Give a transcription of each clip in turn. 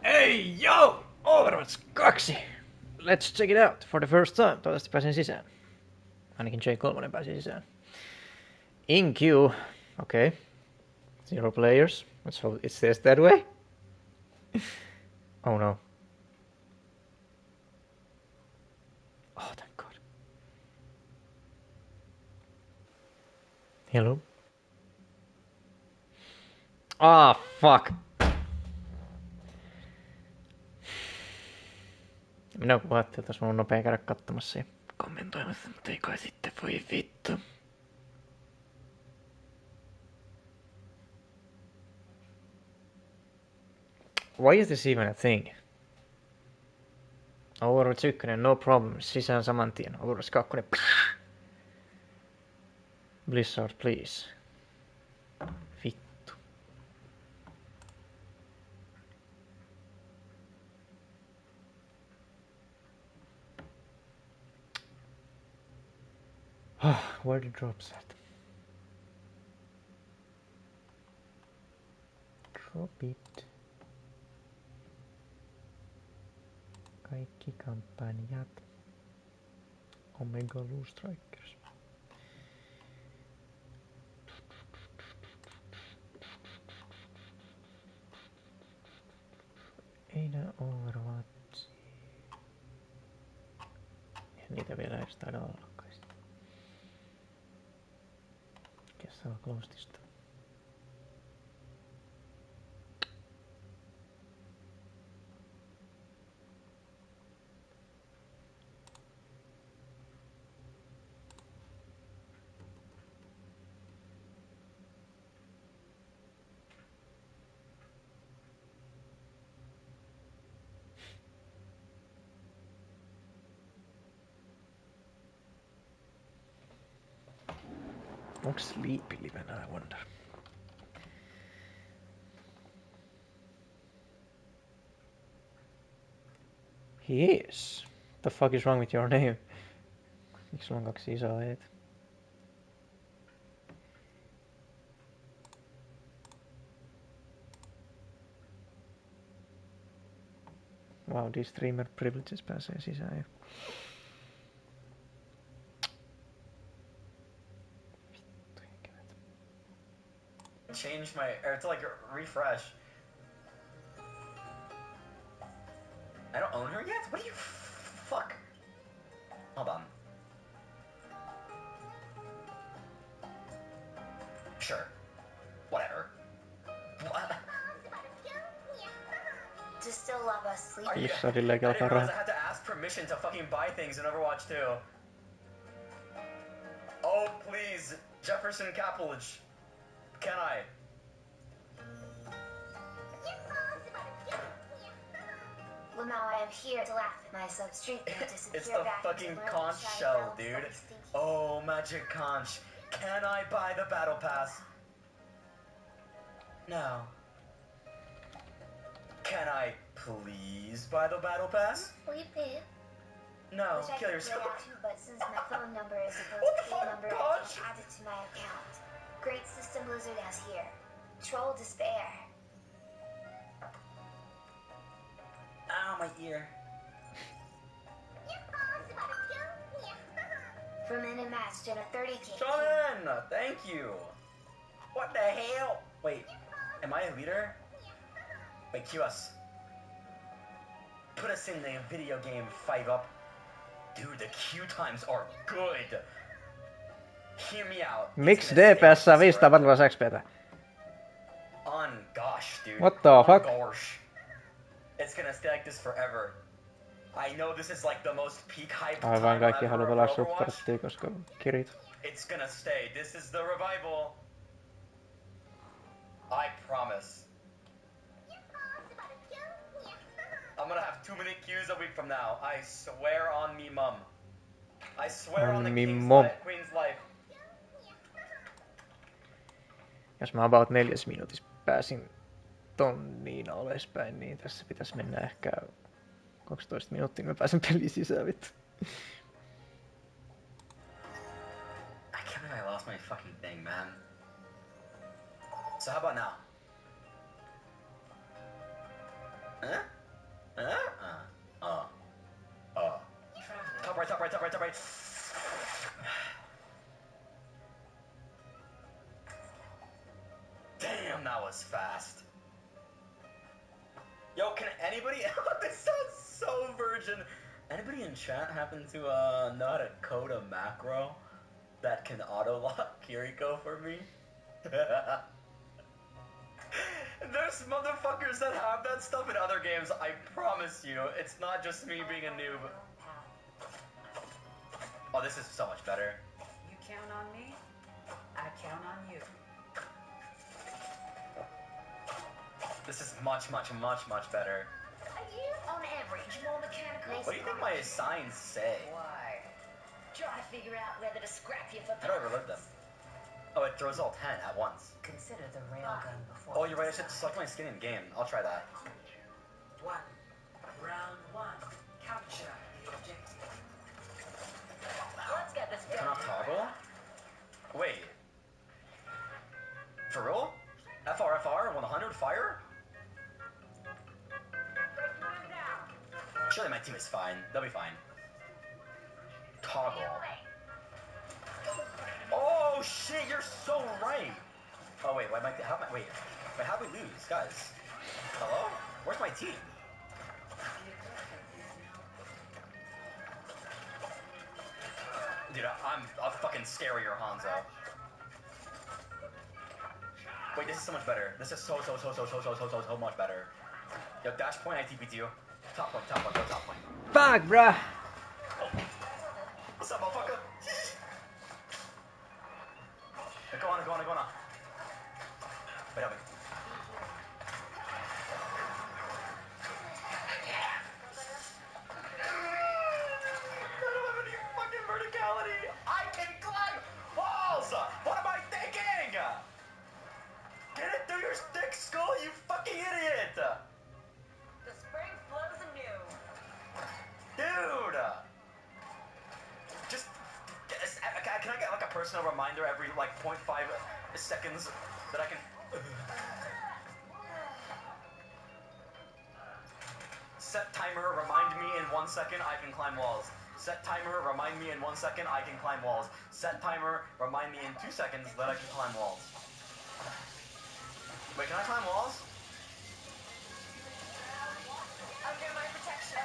Hey yo! Overwatch 2! Let's check it out for the first time. Toivottavasti pääsen sisään. Ainakin J3 pääsi sisään. In queue. Okay. 0 players. Let's hope it stays that way. Oh no. Oh, thank God. Hello? Ah, fuck. Minä ajattelin, että olisi ollut nopea käydä katsomassa ja kommentoimassa, mutta ei kai sitten voi vittu. Why is this even a thing? Overwatch 1, no problem, sisään saman tien. Overwatch 2, Blizzard, please. Vittu. Where the drops at? Drop it. Kaikki kampanjat. Omega Blue Strikers. Ei nää Overwatch. Eihän niitä vielä edes taida olla kai. Guess I'll close this door. Onko Sleepy livenä, I wonder? He is. What the fuck is wrong with your name? Miksi sulla on 2 isoa eet? Wow, these streamer privileges pääsee sisään jo. Change my, or to like refresh. I don't own her yet? What do you, fuck? Hold on. Sure. Whatever. What? To still love us sleep. I Just started like didn't realize alpha. I had to ask permission to fucking buy things in Overwatch 2. Oh, please. Jefferson Capelage. Can I? Well, now I am here to laugh at my substrate and disappear It's the back fucking into conch shy shell, realms dude. like stinky. Oh, magic conch. Can I buy the battle pass? No. Can I please buy the battle pass? Sleepy. No, Wish I kill could yourself. play out too, but since my phone number is a What the postpaid fuck, number, I Conch? can't add it to my account. Great System Blizzard has here. Troll despair. Ow, my ear. From in a match in a 30k. Sean, thank you. What the hell? Wait, am I a leader? Wait, cue us. Put us in the video game 5-up. Dude, the queue times are good. Hear me out. Miksi DPS saa 500 Battle XPtä? On gosh, dude. What the On fuck? Gosh. It's gonna stay like this forever. I know this is like the most peak hype Aivan time kaikki ever haluaa for pelaa Overwatch. supporttia, koska kirit. It's gonna stay. This is the revival. I promise. I'm gonna have 2 minute queues a week from now. I swear on me mum. I swear on the me king's mum. life, queen's life. Jos mä about 4 minuutissa pääsin tonniin alaspäin, niin tässä pitäisi mennä ehkä 12 minuuttia, kun mä pääsen peliin sisään, vittu. I can't believe I lost my fucking thing, man. So how about now? Huh? top right, top right, top right. Damn, that was fast. Yo, can anybody... This sounds so virgin. Anybody in chat happen to know how to code a macro that can auto-lock Kiriko for me? There's motherfuckers that have that stuff in other games, I promise you. It's not just me being a noob. Oh, this is so much better. You count on me, I count on you. This is much, much, much, much better. Are you, on average, more mechanical? What do you think my signs say? Why? Trying to figure out whether to scrap you for How do I reload them? Oh, it throws all 10 at once. Consider the railgun before. Oh, you're right, I should select my skin in game. I'll try that. 1. Round 1. Capture the objective. Let's get this Turn done. off toggle? Wait. For real? FR, 100, fire? Surely my team is fine. They'll be fine. Toggle. Oh shit, you're so right. Oh wait, wait, how we lose, guys? Hello? Where's my team? Dude, I'm a fucking scarier Hanzo. Wait, this is so much better. This is so much better. Yo, dash point, I TP to you. Top point, go top point. Fuck, bruh. Oh. What's up, motherfucker? Go on. Wait, help me. I don't have any fucking verticality. I can climb walls. What am I thinking? Get it through your thick skull, you fucking idiot. The spring flows anew. Dude. Just, can I get like a personal reminder every like 0.5 seconds that I can... Set timer, remind me in 1 second I can climb walls. Set timer, remind me in 1 second I can climb walls. Set timer, remind me in 2 seconds that I can climb walls. Wait, can I climb walls? Under my protection.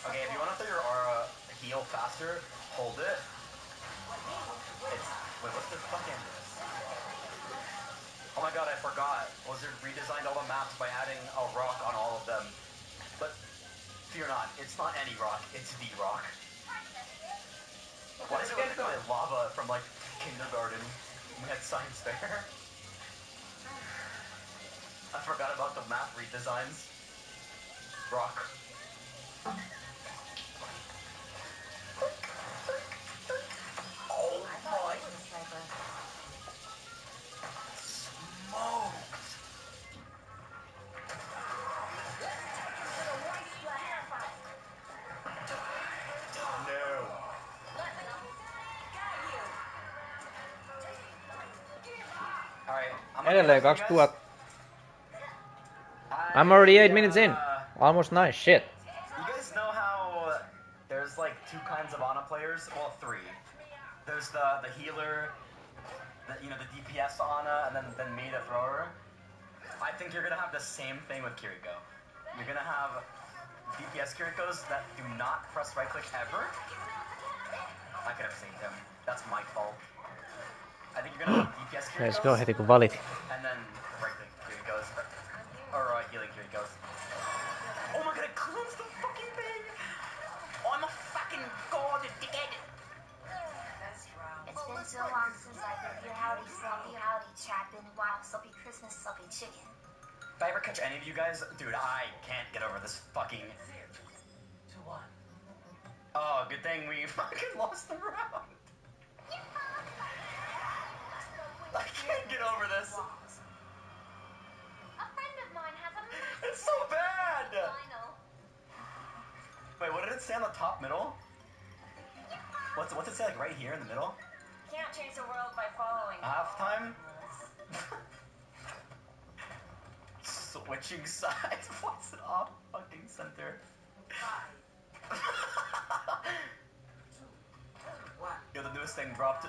Okay, if you want to throw your aura heal faster, hold it. Wait, what's the fucking... Oh my god, I forgot. Blizzard redesigned all the maps by adding a rock on all of them. But fear not, it's not any rock, it's the rock. Why does it look like lava from like kindergarten? We had science fair. I forgot about the map redesigns. Rock. Oh my... Smoked! No. Alright, Edelleen 2000. I'm already 8 minutes in. Almost 9. Shit. You guys know how there's like 2 kinds of Ana players? Well, 3. There's the healer, the DPS Ana, and then me, the thrower. I think you're gonna have the same thing with Kiriko. You're gonna have DPS Kirikos that do not press right click ever. I could have saved him. That's my fault. I think you're gonna have DPS Kirikos. Let's go heti kun valit. And then right click Kirikos. Or healing Kirikos. Oh my god, it cleans the fucking thing! Oh, I'm a fucking god, dickhead! It's been so long since I've been here. Howdy, sloppy, howdy, chat. Been a while. Sloppy Christmas, sloppy chicken. If I ever catch any of you guys, dude, I can't get over this fucking... 2-1. Oh, good thing we fucking lost the round. I can't get over this. A friend of mine has a massive It's so bad! vinyl. Wait, what did it say on the top middle? What's it say, like, right here in the middle? Can't change the world by following. Halftime? Switching sides? What's it off fucking center? Newest thing dropped.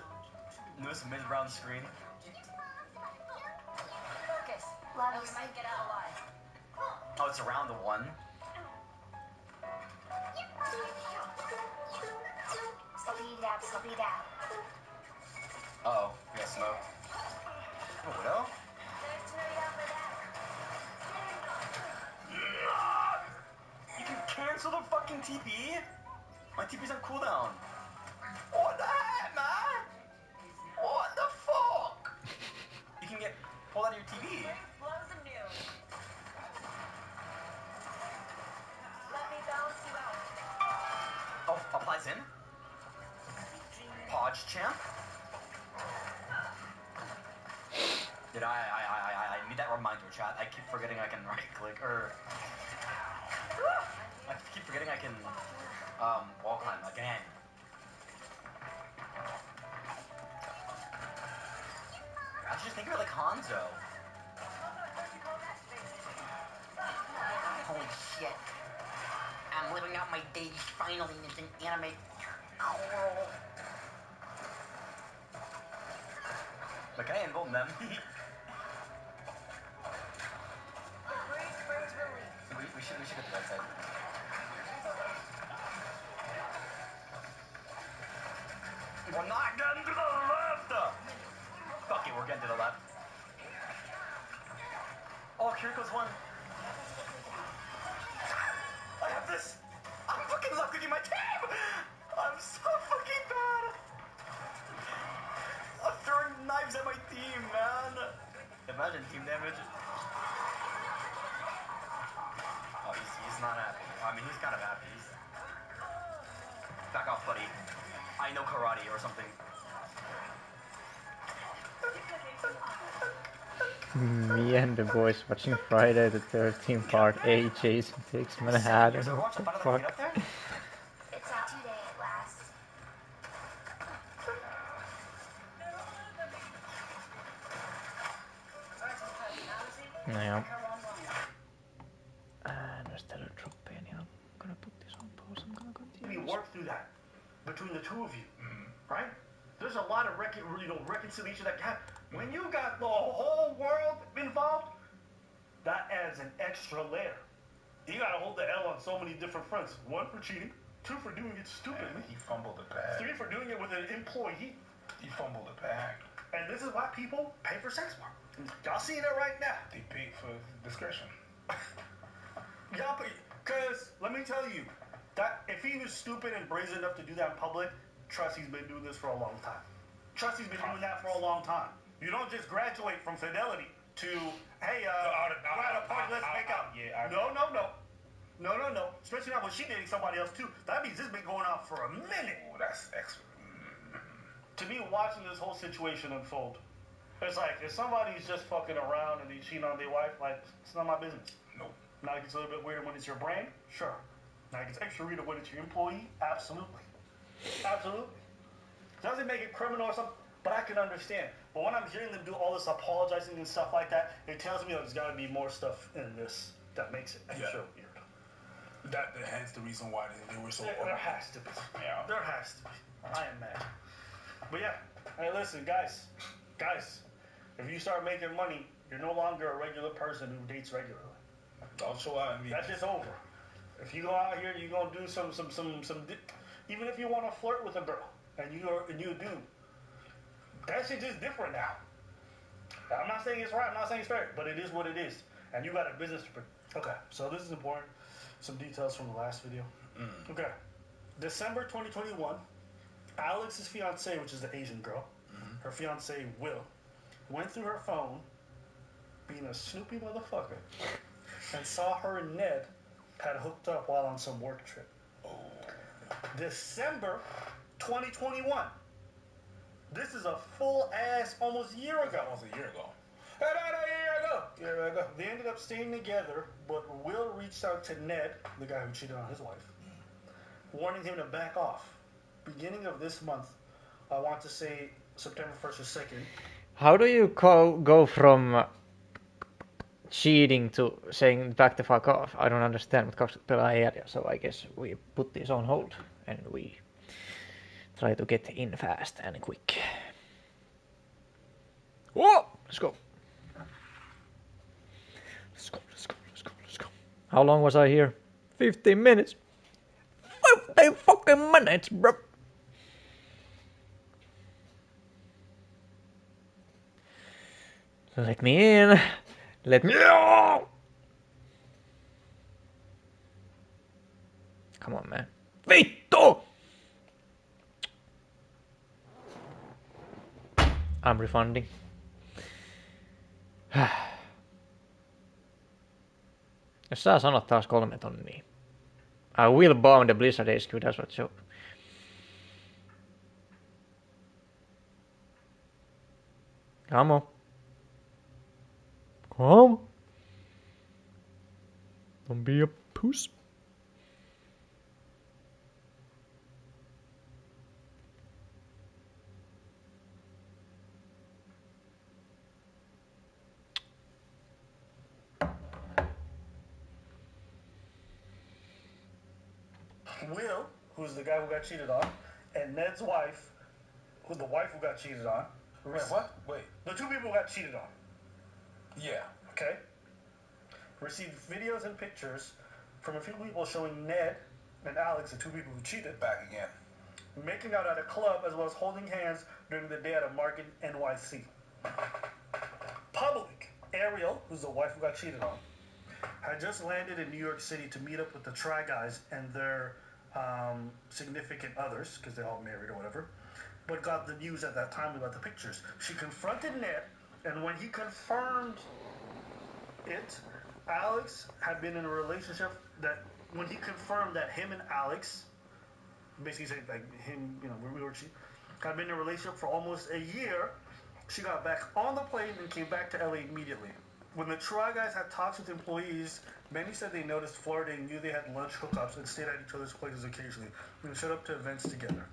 Newest mid-round screen. Focus. Love you. We might get out alive. Oh, it's around the one. Sloppy dab. Uh-oh, we got smoke. Oh, Widow? You can cancel the fucking TP? My TP's on cooldown. What the heck, man? What the fuck? You can get pulled out of your TP. Blows anew. Let me balance you out. Oh, applies in. Podge champ. Did I need that reminder, chat. I keep forgetting I can right click or I keep forgetting I can wall climb again. I was just thinking about like Hanzo. Holy shit. I'm living out my days finally as an anime girl. Like I involved them. we should get to that side. We're not getting to the left! Fuck it, we're getting to the left. Oh, Kiriko's one. I have this! I'm fucking left clicking my team! I'm so fucking bad! I'm throwing knives at my team, man! Imagine team damage. Oh, he's not happy. I mean, he's kind of happy. Back off, buddy. I know karate or something. Me and the boys watching Friday the 13th part A. Jason takes Manhattan. There's a watch What the about to get fuck? up there? It's out today at last. Naja. Nu ställer du droppen igen. I'm gonna put this on pause. I'm gonna continue. We work through that between the two of you, right? There's a lot of reconciliation that can happen. When you got the whole world involved, that adds an extra layer. You gotta hold the L on so many different fronts. 1 for cheating, 2 for doing it stupidly, He fumbled the bag. 3 for doing it with an employee. He fumbled the bag. And this is why people pay for sex work. Y'all seeing it right now. They paid for discretion. Y'all pay, cause let me tell you, that if he was stupid and brazen enough to do that in public, trust he's been doing this for a long time. Trust he's been doing that for a long time. You don't just graduate from fidelity to, hey, we're at a party, let's make out. No. Especially not when she dating somebody else too. That means this been going on for a minute. Oh, that's excellent. To me, watching this whole situation unfold, it's like if somebody's just fucking around and they cheat on their wife, like it's not my business. Nope. Now it gets a little bit weirder when it's your brand, sure. Now it gets extra weirder when it's your employee, absolutely. Doesn't make it criminal or something, but I can understand. But when I'm hearing them do all this apologizing and stuff like that, it tells me there's got to be more stuff in this that makes it extra weird. Hence the reason why they were so. There has to be. Yeah. There has to be. I am mad. But yeah, hey, listen, guys, if you start making money, you're no longer a regular person who dates regularly. Don't show out and be. That's just over. If you go out here, you're gonna do some. Even if you want to flirt with a girl, and you do, that shit just different now. I'm not saying it's right. I'm not saying it's fair, but it is what it is, and you got a business to. Okay, so this is important. Some details from the last video. Okay, December 2021, Alex's fiance, which is the Asian girl, her fiance Will, went through her phone, being a snoopy motherfucker, and saw her and Ned had hooked up while on some work trip. December 2021. This is a full ass almost a year ago. Almost a year ago. They ended up staying together, but Will reached out to Ned, the guy who cheated on his wife, warning him to back off. Beginning of this month, I want to say September 1st or 2nd. How do you go from cheating to saying back the fuck off? I don't understand what pelaa area, so I guess we put this on hold and we Try to get in fast and quick. Whoa! Let's go. Let's go, let's go, let's go, let's go. How long was I here? 15 minutes. 15 fucking minutes, bro. Let me in. Let me out. Come on, man. Vittu! I'm refunding. Jos sä sanot taas 3 tonnia. I will bomb the Blizzard HQ, that's what's up. Come on. Come. Don't be a puss. Will, who's the guy who got cheated on, and Ned's wife, who's the wife who got cheated on. Wait, what? Wait. The 2 people who got cheated on. Yeah. Okay. Received videos and pictures from a few people showing Ned and Alex, the 2 people who cheated, Back again. making out at a club as well as holding hands during the day at a market in NYC. Public. Ariel, who's the wife who got cheated on, had just landed in New York City to meet up with the Try Guys and their significant others, because they're all married or whatever, but got the news at that time about the pictures. She confronted Ned, and when he confirmed it, Alex had been in a relationship that, when he confirmed that him and Alex, basically saying like him, you know, we were had been in a relationship for almost a year, she got back on the plane and came back to LA immediately. When the Try Guys had talks with employees, many said they noticed flirting, knew they had lunch hookups, and stayed at each other's places occasionally, and showed up to events together,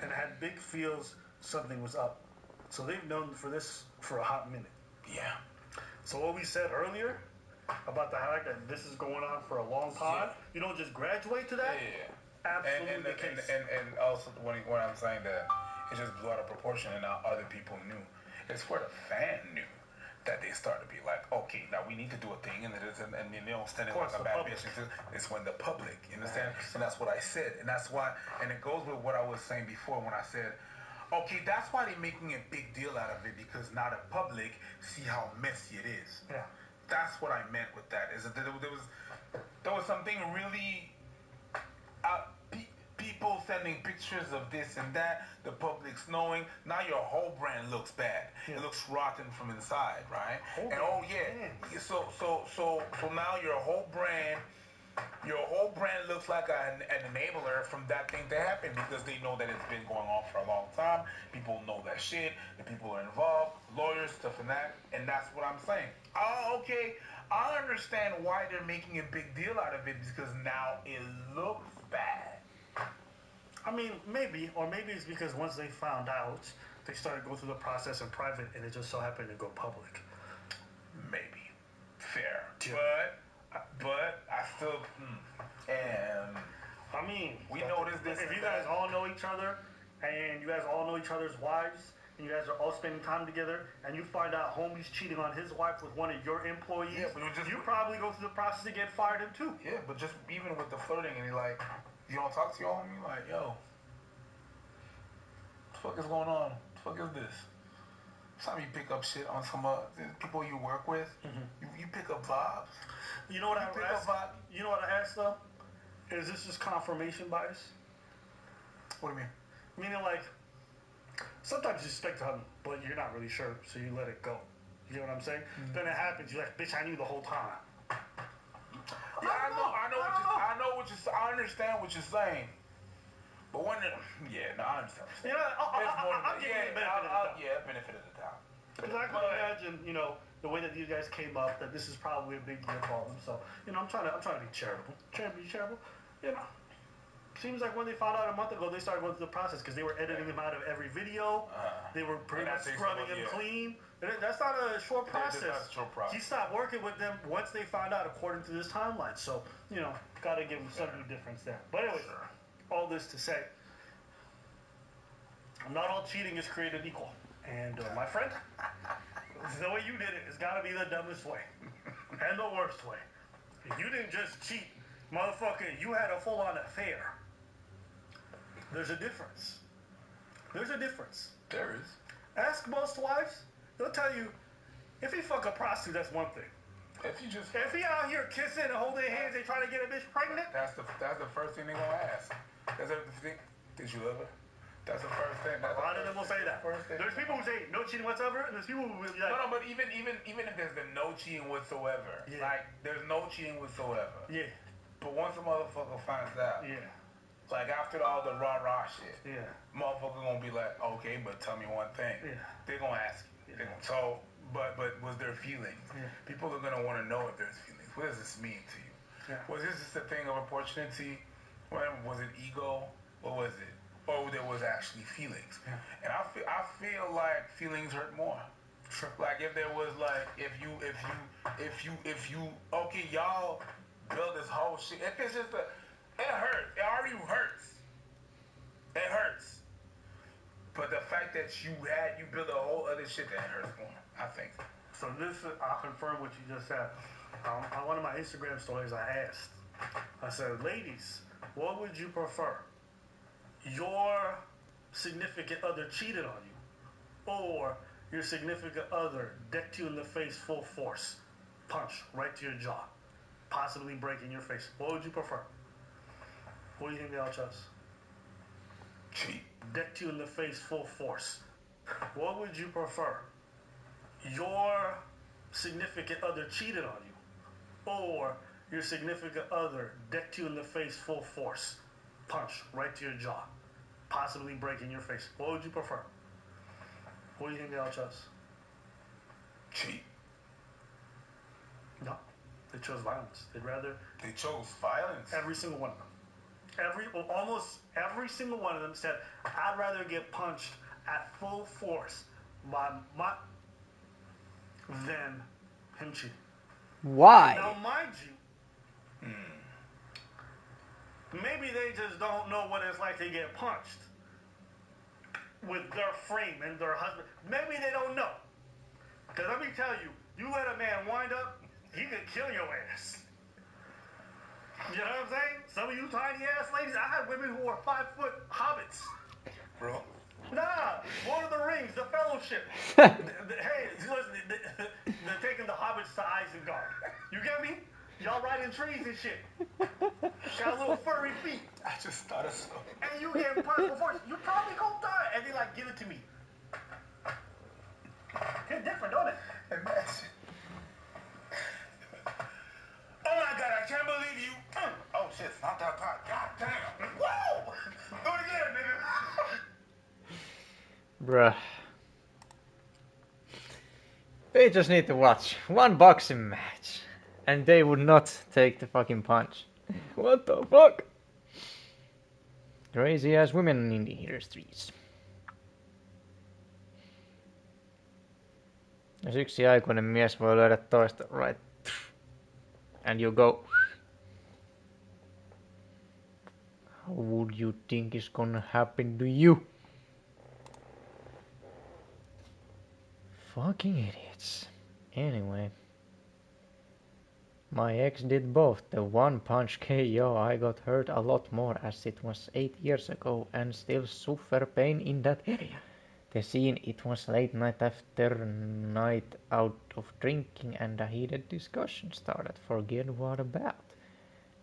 and had big feels something was up. So they've known for this for a hot minute. Yeah. So what we said earlier about the fact that this is going on for a long time, you don't just graduate to that. Yeah. Absolutely the case. And also when I'm saying that it just blew out of proportion and now other people knew. It's where the fan knew that they started to be like, okay, now we need to do a thing, and they don't stand there like a bad bitch. It's when the public, you understand? And that's what I said, and that's why, and it goes with what I was saying before when I said, okay, that's why they're making a big deal out of it, because now the public see how messy it is. Yeah. That's what I meant with that. Is that there was something really people sending pictures of this and that, the public's knowing. Now your whole brand looks bad. It looks rotten from inside, right? So now your whole brand looks like an enabler from that thing to happen, because they know that it's been going on for a long time. People know that shit. The people are involved, lawyers, stuff and that, and that's what I'm saying. Oh, okay. I understand why they're making a big deal out of it, because now it looks bad. I mean, maybe, or maybe it's because once they found out, they started going through the process in private, and it just so happened to go public. Maybe. Fair. Yeah. But I still, and I mean, we noticed this. If you guys all know each other, and you guys all know each other's wives, and you guys are all spending time together, and you find out homie's cheating on his wife with one of your employees, you probably go through the process to get fired him too. Yeah, but just even with the flirting, and you're like, you don't talk to your homie, like, yo, what the fuck is going on? What the fuck is this? Sometimes you pick up shit on some people you work with. You pick up vibes. You know what I asked though? Is this just confirmation bias? What do you mean? Meaning, like, sometimes you suspect something, but you're not really sure, so you let it go. You know what I'm saying? Then it happens. You're like, bitch, I knew the whole time. Yeah, I understand what you're saying. But when I understand. You know, I'll give you the benefit of the doubt. Yeah, benefit of the doubt. Because I can imagine, you know, the way that you guys came up, that this is probably a big deal for them. So, you know, I'm trying to be charitable. You know. Seems like when they found out a month ago, they started going through the process because they were editing him out of every video. They were pretty much scrubbing him clean. That's not a short process. That's not a short process. He stopped working with them once they found out, according to this timeline. So, you know, got to give him some difference there. But anyway, all this to say, not all cheating is created equal. And my friend, the way you did it has got to be the dumbest way and the worst way. You didn't just cheat, motherfucker. You had a full-on affair. There's a difference. There's a difference. There is. Ask most wives. They'll tell you, if he fuck a prostitute, that's one thing. If you just If he out here kissing and holding hands and trying to get a bitch pregnant, that's the first thing they're gonna ask. That's the thing. Did you love her? That's the first thing. a lot of them will say that. There's people who say no cheating whatsoever, and there's people who will be like, No, but even if there's been no cheating whatsoever, Yeah. like there's no cheating whatsoever. yeah, But once a motherfucker finds out, yeah, like after all the rah shit, yeah, motherfucker gonna be like, okay, but tell me one thing. yeah. They're gonna ask you. Yeah. So, but was there feelings? Yeah. People are gonna want to know if there's feelings. What does this mean to you? Yeah. Was this just a thing of opportunity? Was it ego? What was it? Or there was actually feelings? Yeah. And I feel like feelings hurt more. Sure. Like if there was like if you okay, y'all build this whole shit. If it's just it hurts. It already hurts. It hurts. But the fact that you build a whole other shit that hurts more, I think. So I'll confirm what you just said. On one of my Instagram stories, I asked, I said, ladies, what would you prefer? Your significant other cheated on you, or your significant other decked you in the face full force, punch right to your jaw, possibly breaking your face? What would you prefer? What do you think they all chose? Cheat. Decked you in the face full force. What would you prefer? Your significant other cheated on you, or your significant other decked you in the face full force, punch right to your jaw, possibly breaking your face? What would you prefer? What do you think they all chose? Cheat. No, they chose violence. They chose violence. Every single one of them. Almost every single one of them said, I'd rather get punched at full force by than him cheating. Why? Now, mind you, maybe they just don't know what it's like to get punched with their frame and their husband. Maybe they don't know. Because let me tell you, you let a man wind up, he could kill your ass. You know what I'm saying? Some of you tiny ass ladies, I had women who were 5 foot hobbits. Bro. Nah, Lord of the Rings, the Fellowship. Hey, listen, they're taking the hobbits to Isengard. You get me? Y'all riding trees and shit. Got little furry feet. I just thought of so. And you getting punched before you probably gonna die. And they like, give it to me. It's different, don't it? Imagine. Oh my God, I can't believe you. Oh shit, it's not that hot. God damn. Whoa! Do it again, nigga. Bruh. They just need to watch one boxing match. And they would not take the fucking punch. What the fuck? Crazy ass women in the streets. Jos yksi aikuinen mies voi löydä toista, right? And you go. How would you think it's gonna happen to you? Fucking idiots. Anyway. My ex did both. The one punch KO, I got hurt a lot more as it was 8 years ago and still suffer pain in that area. The scene, it was late night after night out of drinking and a heated discussion started. Forget what about.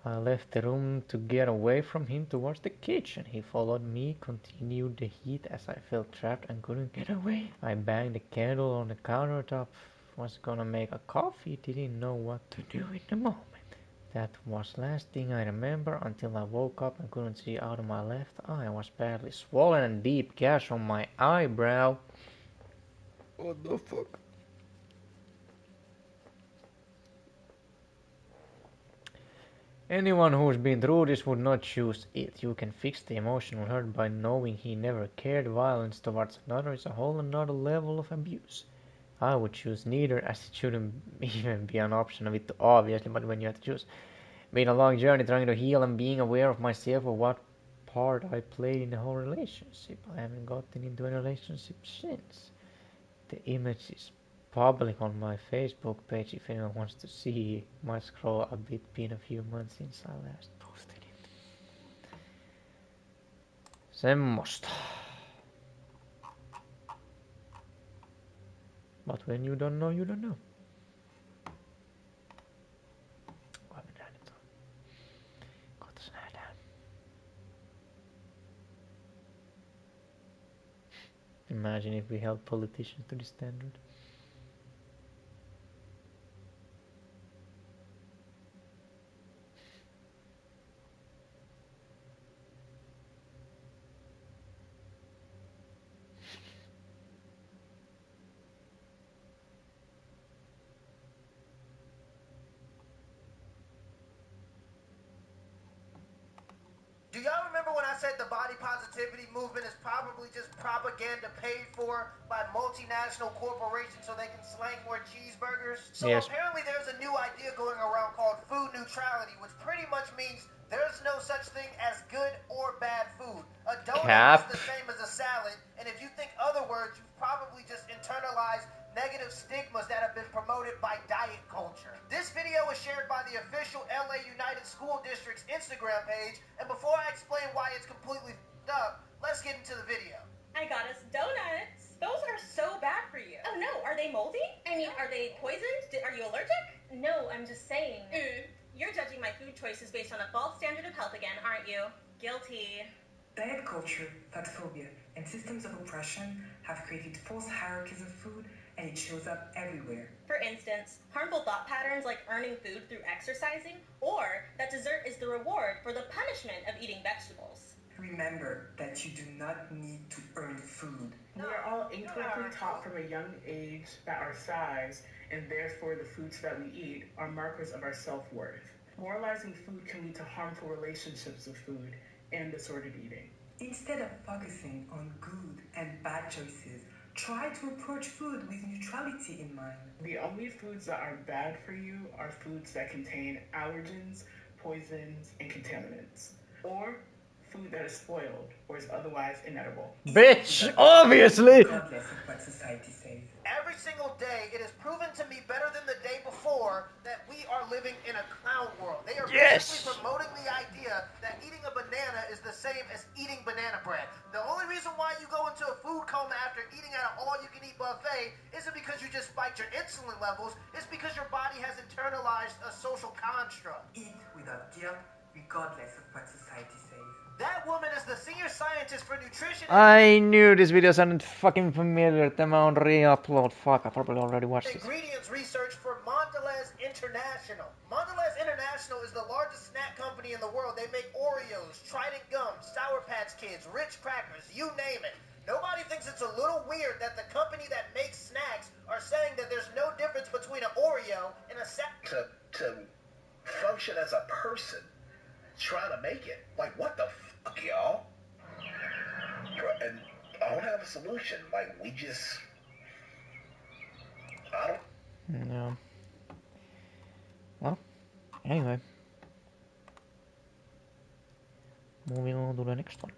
I left the room to get away from him towards the kitchen. He followed me, continued the heat as I felt trapped and couldn't get away. I banged the candle on the countertop, was gonna make a coffee, didn't know what to do in the moment. That was last thing I remember until I woke up and couldn't see out of my left eye. I was badly swollen and deep gash on my eyebrow. What the fuck? Anyone who's been through this would not choose it. You can fix the emotional hurt by knowing he never cared. Violence towards another is a whole another level of abuse. I would choose neither, as it shouldn't even be an option of it, obviously, but when you have to choose. Been a long journey trying to heal and being aware of myself of what part I played in the whole relationship. I haven't gotten into any relationship since. The image is public on my Facebook page if anyone wants to see. Might scroll a bit, been a few months since I last posted it. Semmosta. But when you don't know, you don't know. Kohta me nähdään nyt. Kohta se nähdään. Imagine if we held politicians to this standard. Do y'all remember when I said the body positivity movement is probably just propaganda paid for by multinational corporations so they can slang more cheeseburgers? So Yes. apparently there's a new idea going around called food neutrality, which pretty much means there's no such thing as good or bad food. A donut Cap. is the same as a salad, and if you think other words, you've probably just internalized negative stigmas that have been promoted by diet culture. This video was shared by the official LA United School District's Instagram page, and before I explain why it's completely f***ed up, let's get into the video. I got us donuts. Those are so bad for you. Oh no, are they moldy? I mean, are they poisoned? Are you allergic? No, I'm just saying. You're judging my food choices based on a false standard of health again, aren't you? Guilty. Diet culture, fat phobia, and systems of oppression have created false hierarchies of food, and it shows up everywhere. For instance, harmful thought patterns like earning food through exercising, or that dessert is the reward for the punishment of eating vegetables. Remember that you do not need to earn food. We are all incorrectly taught from a young age that our size, and therefore the foods that we eat, are markers of our self-worth. Moralizing food can lead to harmful relationships with food and disordered eating. Instead of focusing on good and bad choices, try to approach food with neutrality in mind. The only foods that are bad for you are foods that contain allergens, poisons, and contaminants, or food that is spoiled or is otherwise inedible. Bitch, obviously! Regardless of what society says. Every single day, it is proven to me better than the day before that we are living in a clown world. They are basically promoting the idea that eating a banana is the same as eating banana bread. The only reason why you go into a food coma after eating at an all-you-can-eat buffet isn't because you just spiked your insulin levels. It's because your body has internalized a social construct. Eat without guilt, regardless of what society says. That woman is the senior scientist for nutrition. I knew this video sounded fucking familiar. Tämä on re-upload. Fuck, I probably already watched this. Ingredients research for Mondelez International. Mondelez International is the largest snack company in the world. They make Oreos, Trident gum, Sour Patch Kids, Ritz crackers, you name it. Nobody thinks it's a little weird that the company that makes snacks are saying that there's no difference between an Oreo and a to function as a person, trying to make it. Like, what the fuck, y'all? And I don't have a solution. Like, we just... I don't... No. Well, anyway. Moving on to the next one.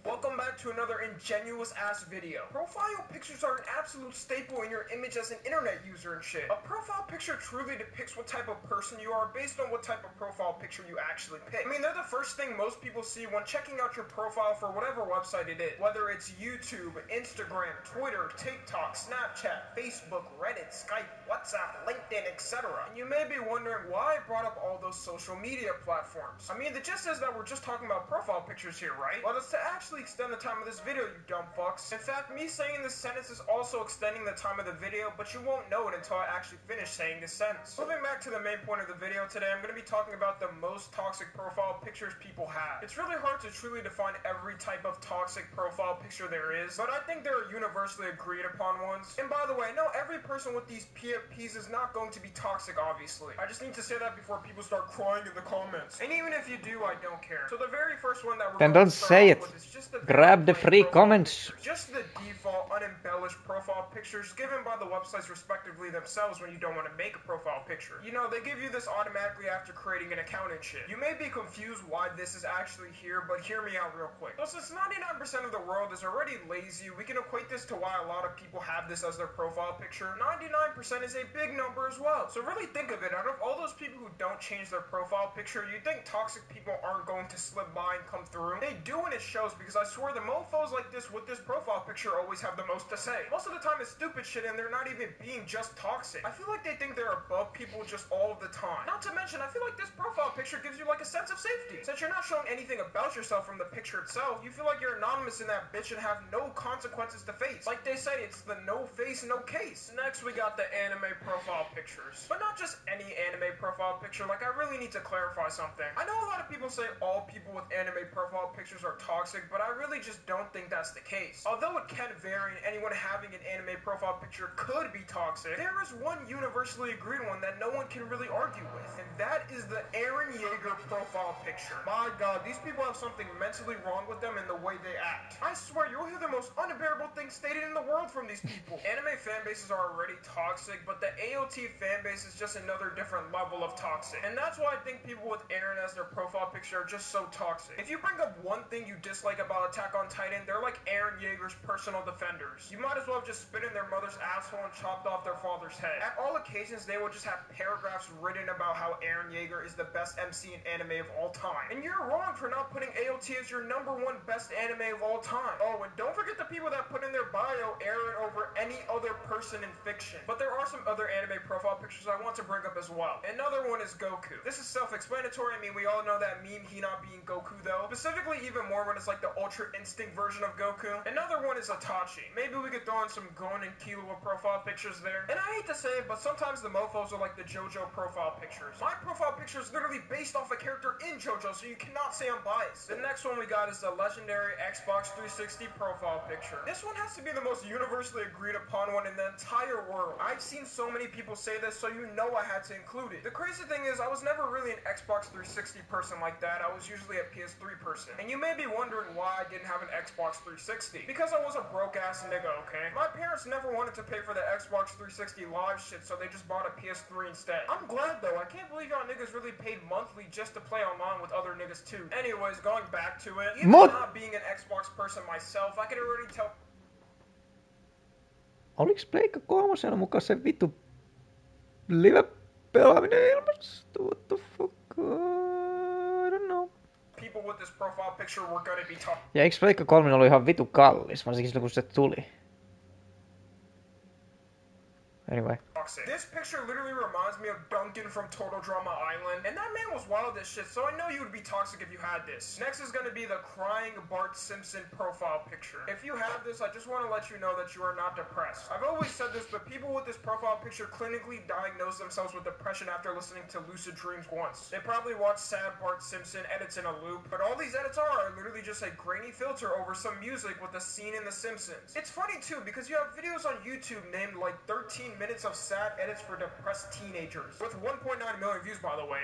Welcome back to another ingenuous ass video. Profile pictures are an absolute staple in your image as an internet user and shit. A profile picture truly depicts what type of person you are based on what type of profile picture you actually pick. I mean, they're the first thing most people see when checking out your profile for whatever website it is. Whether it's YouTube, Instagram, Twitter, TikTok, Snapchat, Facebook, Reddit, Skype, WhatsApp, LinkedIn, etc. And you may be wondering why I brought up all those social media platforms. I mean, the gist is that we're just talking about profile pictures here, right? Well, it's to actually extend the time of this video, you dumb fucks. In fact, me saying this sentence is also extending the time of the video, but you won't know it until I actually finish saying this sentence. Moving back to the main point of the video today, I'm going to be talking about the most toxic profile pictures people have. It's really hard to truly define every type of toxic profile picture there is, but I think there are universally agreed upon ones. And by the way, no, every person with these PFPs is not going to be toxic, obviously. I just need to say that before people start crying in the comments. And even if you do, I don't care. So the very first one that we're Then going don't to start say off it. with is just the Grab the free comments. Just the default unembellished profile pictures given by the websites respectively themselves when you don't want to make a profile picture. You know, they give you this automatically after creating an account and shit. You may be confused why this is actually here, but hear me out real quick. So since 99% of the world is already lazy, we can equate this to why a lot of people have this as their profile picture. 99% is a big number as well. So really think of it, out of all those people who don't change their profile picture, you think toxic people aren't going to slip by and come through? They do, and it shows, because I swear the mofos like this with this profile picture always have the most to say. Most of the time it's stupid shit and they're not even being just toxic. I feel like they think they're above people just all of the time. Not to mention, I feel like this profile picture gives you like a sense of safety. Since you're not showing anything about yourself from the picture itself, you feel like you're anonymous in that bitch and have no consequences to face. Like they say, it's the no face, no case. Next we got the anime profile pictures. But not just any anime profile picture, like I really need to clarify something. I know a lot of people say all people with anime profile pictures are toxic, but I really just don't think that's the case. Although it can vary and anyone having an anime profile picture could be toxic, there is one universally agreed one that no one can really argue with, and that is the Eren Yeager profile picture. My god, these people have something mentally wrong with them in the way they act. I swear, you'll hear the most unbearable things stated in the world from these people. Anime fan bases are already toxic, but the AOT fan base is just another different level of toxic. And that's why I think people with Eren as their profile picture are just so toxic. If you bring up one thing you dislike about Attack on Titan, they're like Eren Yeager's personal defenders. You might as well have just spit in their mother's asshole and chopped off their father's head. At all occasions, they will just have paragraphs written about how Eren Yeager is the best MC in anime of all time. And you're wrong for not putting AOT as your #1 best anime of all time. Oh, and don't forget the people that put in their bio Eren over any other person in fiction. But there are some other anime profile pictures I want to bring up as well. Another one is Goku. This is self-explanatory. I mean, we all know that meme, he not being Goku though. Specifically even more when it's like the Ultra Instinct version of Goku. Another one is Itachi. Maybe we could throw in some Gon and Killua profile pictures there. And I hate to say it, but sometimes the mofos are like the JoJo profile pictures. My profile picture is literally based off a character in JoJo, so you cannot say I'm biased. The next one we got is the legendary Xbox 360 profile picture. This one has to be the most universally agreed upon one in the entire world. I've seen so many people say this, so you know I had to include it. The crazy thing is, I was never really an Xbox 360 person like that. I was usually a PS3 person. And you may be wondering why I didn't have an Xbox 360. Because I was a broke-ass nigga, okay? My parents never wanted to pay for the Xbox 360 live shit, so they just bought a PS3 instead. I'm glad though. I can't believe y'all niggas really paid monthly just to play online with other niggas too. Anyways, going back to it, even not being an Xbox person myself, I could already tell. Oliks Pleikka 3 mukaan se vittu live-pelaaminen ilmestyy? What the fuck? I don't know. People with this profile picture were gonna be tough. Ja eikö Pleikka 3 ollut ihan vitu kallis, varsinkin silloin kun se tuli? Anyway. This picture literally reminds me of Duncan from Total Drama Island, and that man was wild as shit, so I know you would be toxic if you had this. Next is gonna be the crying Bart Simpson profile picture. If you have this, I just want to let you know that you are not depressed. I've always said this, but people with this profile picture clinically diagnose themselves with depression after listening to Lucid Dreams once. They probably watch sad Bart Simpson edits in a loop, but all these edits are literally just a grainy filter over some music with a scene in The Simpsons. It's funny too, because you have videos on YouTube named like 13 minutes of sad edits for depressed teenagers, with 1.9 million views, by the way.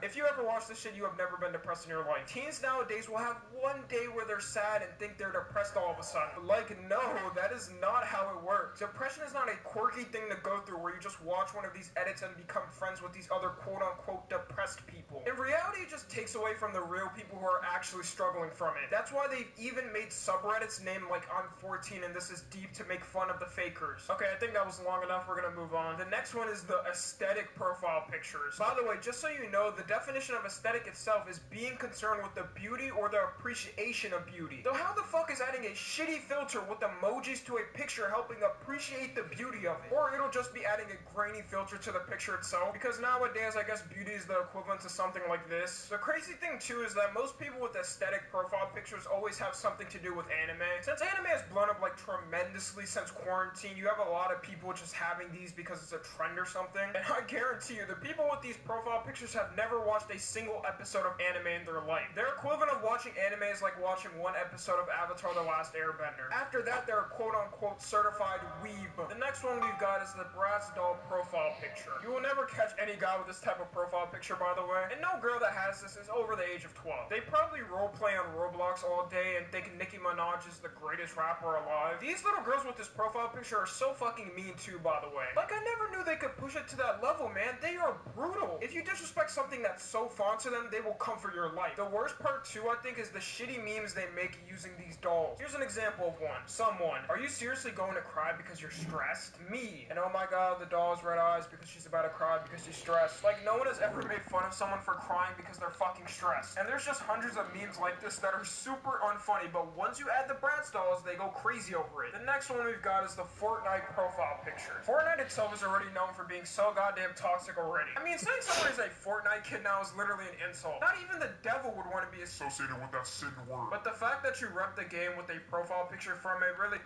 If you ever watch this shit, you have never been depressed in your life. Teens nowadays will have one day where they're sad and think they're depressed all of a sudden. Like, no, that is not how it works. Depression is not a quirky thing to go through where you just watch one of these edits and become friends with these other quote-unquote depressed people. In reality, it just takes away from the real people who are actually struggling from it. That's why they've even made subreddits named like I'm 14 and this is deep to make fun of the fakers. Okay, I think that was long enough. We're gonna move on. The next one is the aesthetic profile pictures. By the way, just so you know, the definition of aesthetic itself is being concerned with the beauty or the appreciation of beauty. So how the fuck is adding a shitty filter with emojis to a picture helping appreciate the beauty of it? Or it'll just be adding a grainy filter to the picture itself, because nowadays I guess beauty is the equivalent to something like this. The crazy thing too is that most people with aesthetic profile pictures always have something to do with anime. Since anime has blown up like tremendously since quarantine, you have a lot of people just having having these because it's a trend or something. And I guarantee you, the people with these profile pictures have never watched a single episode of anime in their life. Their equivalent of watching anime is like watching one episode of Avatar: The Last Airbender. After that, they're a quote-unquote certified weeb. The next one we've got is the Bratz doll profile picture. You will never catch any guy with this type of profile picture, by the way. And no girl that has this is over the age of 12. They probably roleplay on Roblox all day and think Nicki Minaj is the greatest rapper alive. These little girls with this profile picture are so fucking mean too, by the way. Like, I never knew they could push it to that level, man. They are brutal. If you disrespect something that's so fond to them, they will come for your life. The worst part too, I think, is the shitty memes they make using these dolls. Here's an example of one. Someone, are you seriously going to cry because you're stressed? Me. And oh my god, the doll has red eyes because she's about to cry because she's stressed. Like, no one has ever made fun of someone for crying because they're fucking stressed. And there's just hundreds of memes like this that are super unfunny, but once you add the Bratz dolls, they go crazy over it. The next one we've got is the Fortnite profile picture. Fortnite itself is already known for being so goddamn toxic already. I mean, saying someone is a Fortnite kid now is literally an insult. Not even the devil would want to be associated with that sin word. But the fact that you rep the game with a profile picture from it really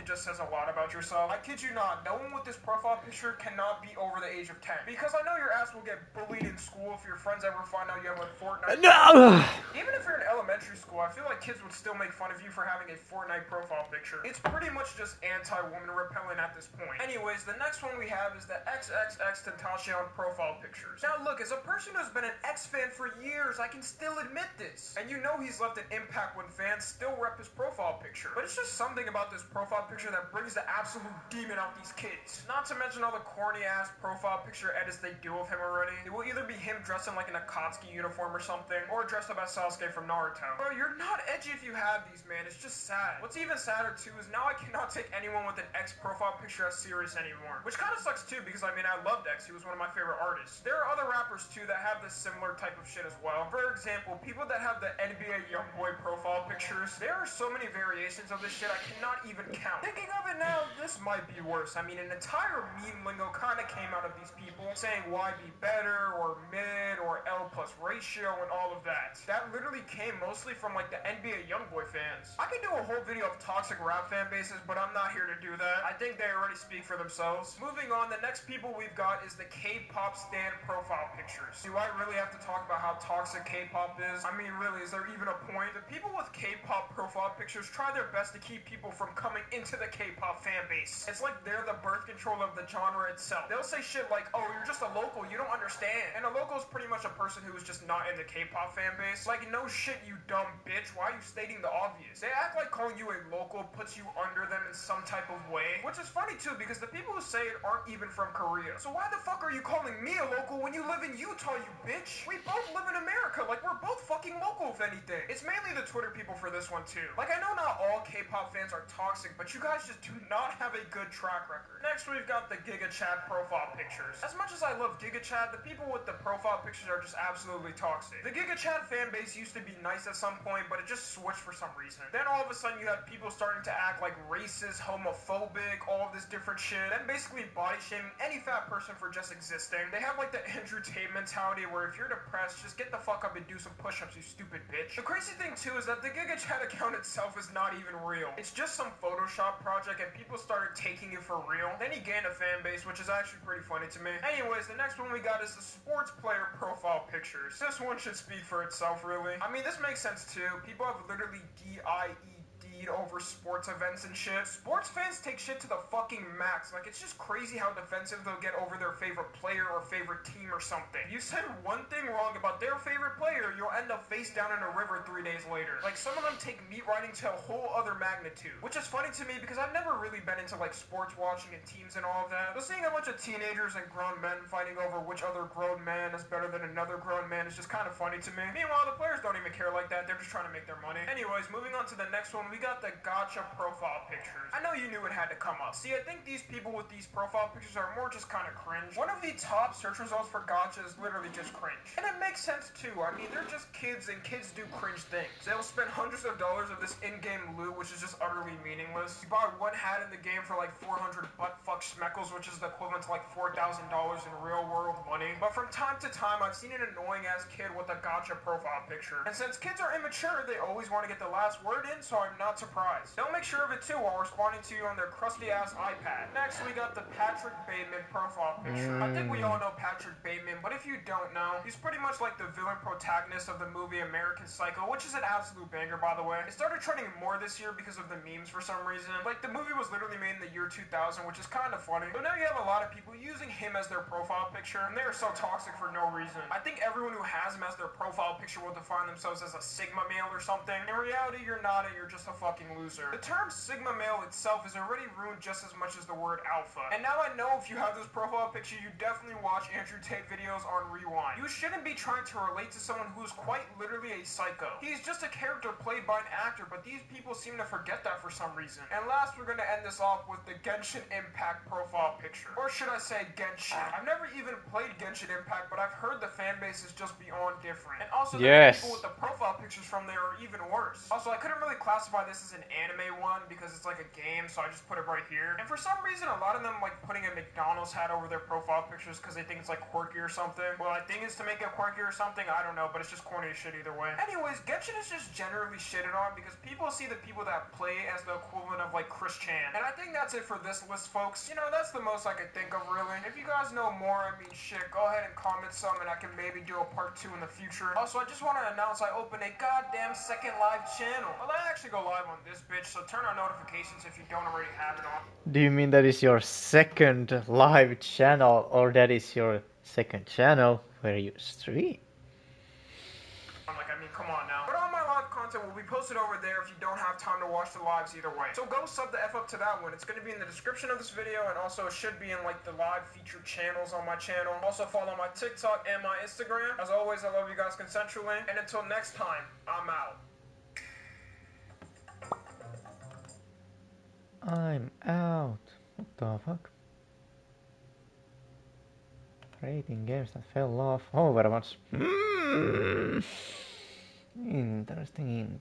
just says a lot about yourself. I kid you not, no one with this profile picture cannot be over the age of 10. Because I know your ass will get bullied in school if your friends ever find out you have a Fortnite. No! Even if you're in elementary school, I feel like kids would still make fun of you for having a Fortnite profile picture. It's pretty much just anti-woman repellent at this point. Anyways, the next one we have is the XXXTentacion profile pictures. Now look, as a person who's been an X fan for years, I can still admit this. And you know he's left an impact when fans still rep his profile picture. But it's just something about this profile picture that brings the absolute demon out these kids. Not to mention all the corny ass profile picture edits they do of him already. It will either be him dressed in like an Akatsuki uniform or something, or dressed up as Sasuke from Naruto. Bro, you're not edgy if you have these, man. It's just sad. What's even sadder too is now I cannot take anyone with an X profile picture as serious anymore. Which kind of sucks too, because I mean, I loved X. He was one of my favorite artists. There are other rappers too that have this similar type of shit as well. For example, people that have the NBA Youngboy profile pictures. There are so many variations of this shit I cannot even count. Thinking of it now, this might be worse. I mean, an entire meme lingo kind of came out of these people saying why be better, or mid, or L plus ratio, and all of that. That literally came mostly from like the NBA Youngboy fans. I could do a whole video of toxic rap fan bases, but I'm not here to do that. I think they already speak for themselves. Moving on, the next people we've got is the K-pop stan profile pictures. Do I really have to talk about how toxic K-pop is? I mean, really, is there even a point? The people with K-pop profile pictures try their best to keep people from coming into the K-pop fan base. It's like they're the birth control of the genre itself. They'll say shit like, oh, you're just a local, you don't understand. And a local is pretty much a person who is just not in the K-pop fan base. Like, no shit, you dumb bitch. Why are you stating the obvious? They act like calling you a local puts you under them in some type of way. Which is funny too, because the people who say it aren't even from Korea. So why the fuck are you calling me a local when you live in Utah, you bitch? We both live in America. Like, we're both fucking local, if anything. It's mainly the Twitter people for this one too. Like, I know not all K-pop fans are toxic, but you guys just do not have a good track record. Next, we've got the GigaChad profile pictures. As much as I love GigaChad, the people with the profile pictures are just absolutely toxic. The GigaChad fan base used to be nice at some point, but it just switched for some reason. Then all of a sudden you had people starting to act like racist, homophobic, all of this different shit, then basically body shaming any fat person for just existing. They have like the Andrew Tate mentality where if you're depressed, just get the fuck up and do some push-ups, you stupid bitch. The crazy thing too is that the GigaChad account itself is not even real. It's just some Photoshop project and people started taking it for real. Then he gained a fan base, which is actually pretty funny to me. Anyways, the next one we got is the sports player profile pictures. This one should speak for itself, really. I mean, this makes sense too. People have literally DIED'd over sports events and shit. Sports fans take shit to the fucking max. Like, it's just crazy how defensive they'll get over their favorite player or favorite team or something. You said one thing wrong about their favorite player, you'll end up face down in a river 3 days later. Like, some of them take meat riding to a whole other magnitude. Which is funny to me because I've never really been into like sports watching and teams and all of that. But seeing a bunch of teenagers and grown men fighting over which other grown man is better than another grown man is just kind of funny to me. Meanwhile, the players don't even care like that. They're just trying to make their money. Anyways, moving on to the next one, we got the gacha profile pictures. I know you knew it had to come up. See, I think these people with these profile pictures are more just kind of cringe. One of the top search results for gacha is literally just cringe. And it makes sense too. I mean, they're just kids and kids do cringe things. They'll spend hundreds of dollars of this in-game loot, which is just utterly meaningless. You buy one hat in the game for like 400 butt-fuck schmeckles, which is the equivalent to like $4,000 in real-world money. But from time to time, I've seen an annoying-ass kid with a gacha profile picture. And since kids are immature, they always want to get the last word in, so I'm not surprised. They'll make sure of it too while responding to you on their crusty ass iPad. Next, we got the Patrick Bateman profile picture. I think we all know Patrick Bateman, but if you don't know, he's pretty much like the villain protagonist of the movie American Psycho, which is an absolute banger, by the way. It started trending more this year because of the memes for some reason. Like, the movie was literally made in the year 2000, which is kind of funny. But now you have a lot of people using him as their profile picture, and they are so toxic for no reason. I think everyone who has him as their profile picture will define themselves as a Sigma male or something. In reality, you're not, and you're just a fucking loser. The term Sigma male itself is already ruined just as much as the word alpha. And now I know if you have this profile picture, you definitely watch Andrew Tate videos on Rewind. You shouldn't be trying to relate to someone who's quite literally a psycho. He's just a character played by an actor, but these people seem to forget that for some reason. And last, we're gonna end this off with the Genshin Impact profile picture. Or should I say Genshin? I've never even played Genshin Impact, but I've heard the fan base is just beyond different. And also, the people with the profile pictures from there are even worse. Also, I couldn't really classify this as an anime one because it's like a game, so I just put it right here. And for some reason, a lot of them like putting a McDonald's hat over their profile pictures because they think it's like quirky or something. Well, I think it's to make it quirky or something, I don't know, but it's just corny as shit either way. Anyways, Genshin is just generally shitted on because people see the people that play as the equivalent of like Chris Chan. And I think that's it for this list, folks. You know, that's the most I could think of, really. If you guys know more, I mean, shit, go ahead and comment some and I can maybe do a part 2 in the future. Also, I just want to announce I opened a goddamn second live channel. Well, I actually go live on this bitch, so turn on notifications if you don't already have it on. Do you mean that is your second live channel, or that is your second channel where you stream? I'm like, I mean, come on now. But all my live content will be posted over there if you don't have time to watch the lives either way. So go sub the F up to that one. It's going to be in the description of this video, and also it should be in like the live featured channels on my channel. Also follow my TikTok and my Instagram. As always, I love you guys consensually. And until next time, I'm out. I'm out. What the fuck? Rating games that fell off. Overwatch. Interesting.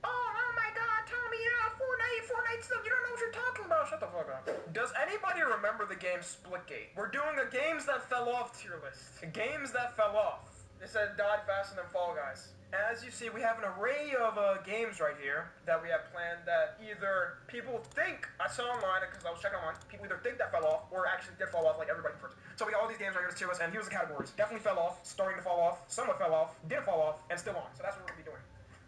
Oh my god, Tommy, Fortnite stuff, you don't know what you're talking about. Shut the fuck up. Does anybody remember the game Splitgate? We're doing a games that fell off tier list. Games that fell off. It said died faster than Fall Guys. As you see, we have an array of games right here that we have planned that either people think, I saw online because I was checking online, people either think that fell off or actually did fall off like everybody first. So we got all these games right here as tier list, and here's the categories. Definitely fell off, starting to fall off, somewhat fell off, didn't fall off, and still on. So that's what we're going to be doing.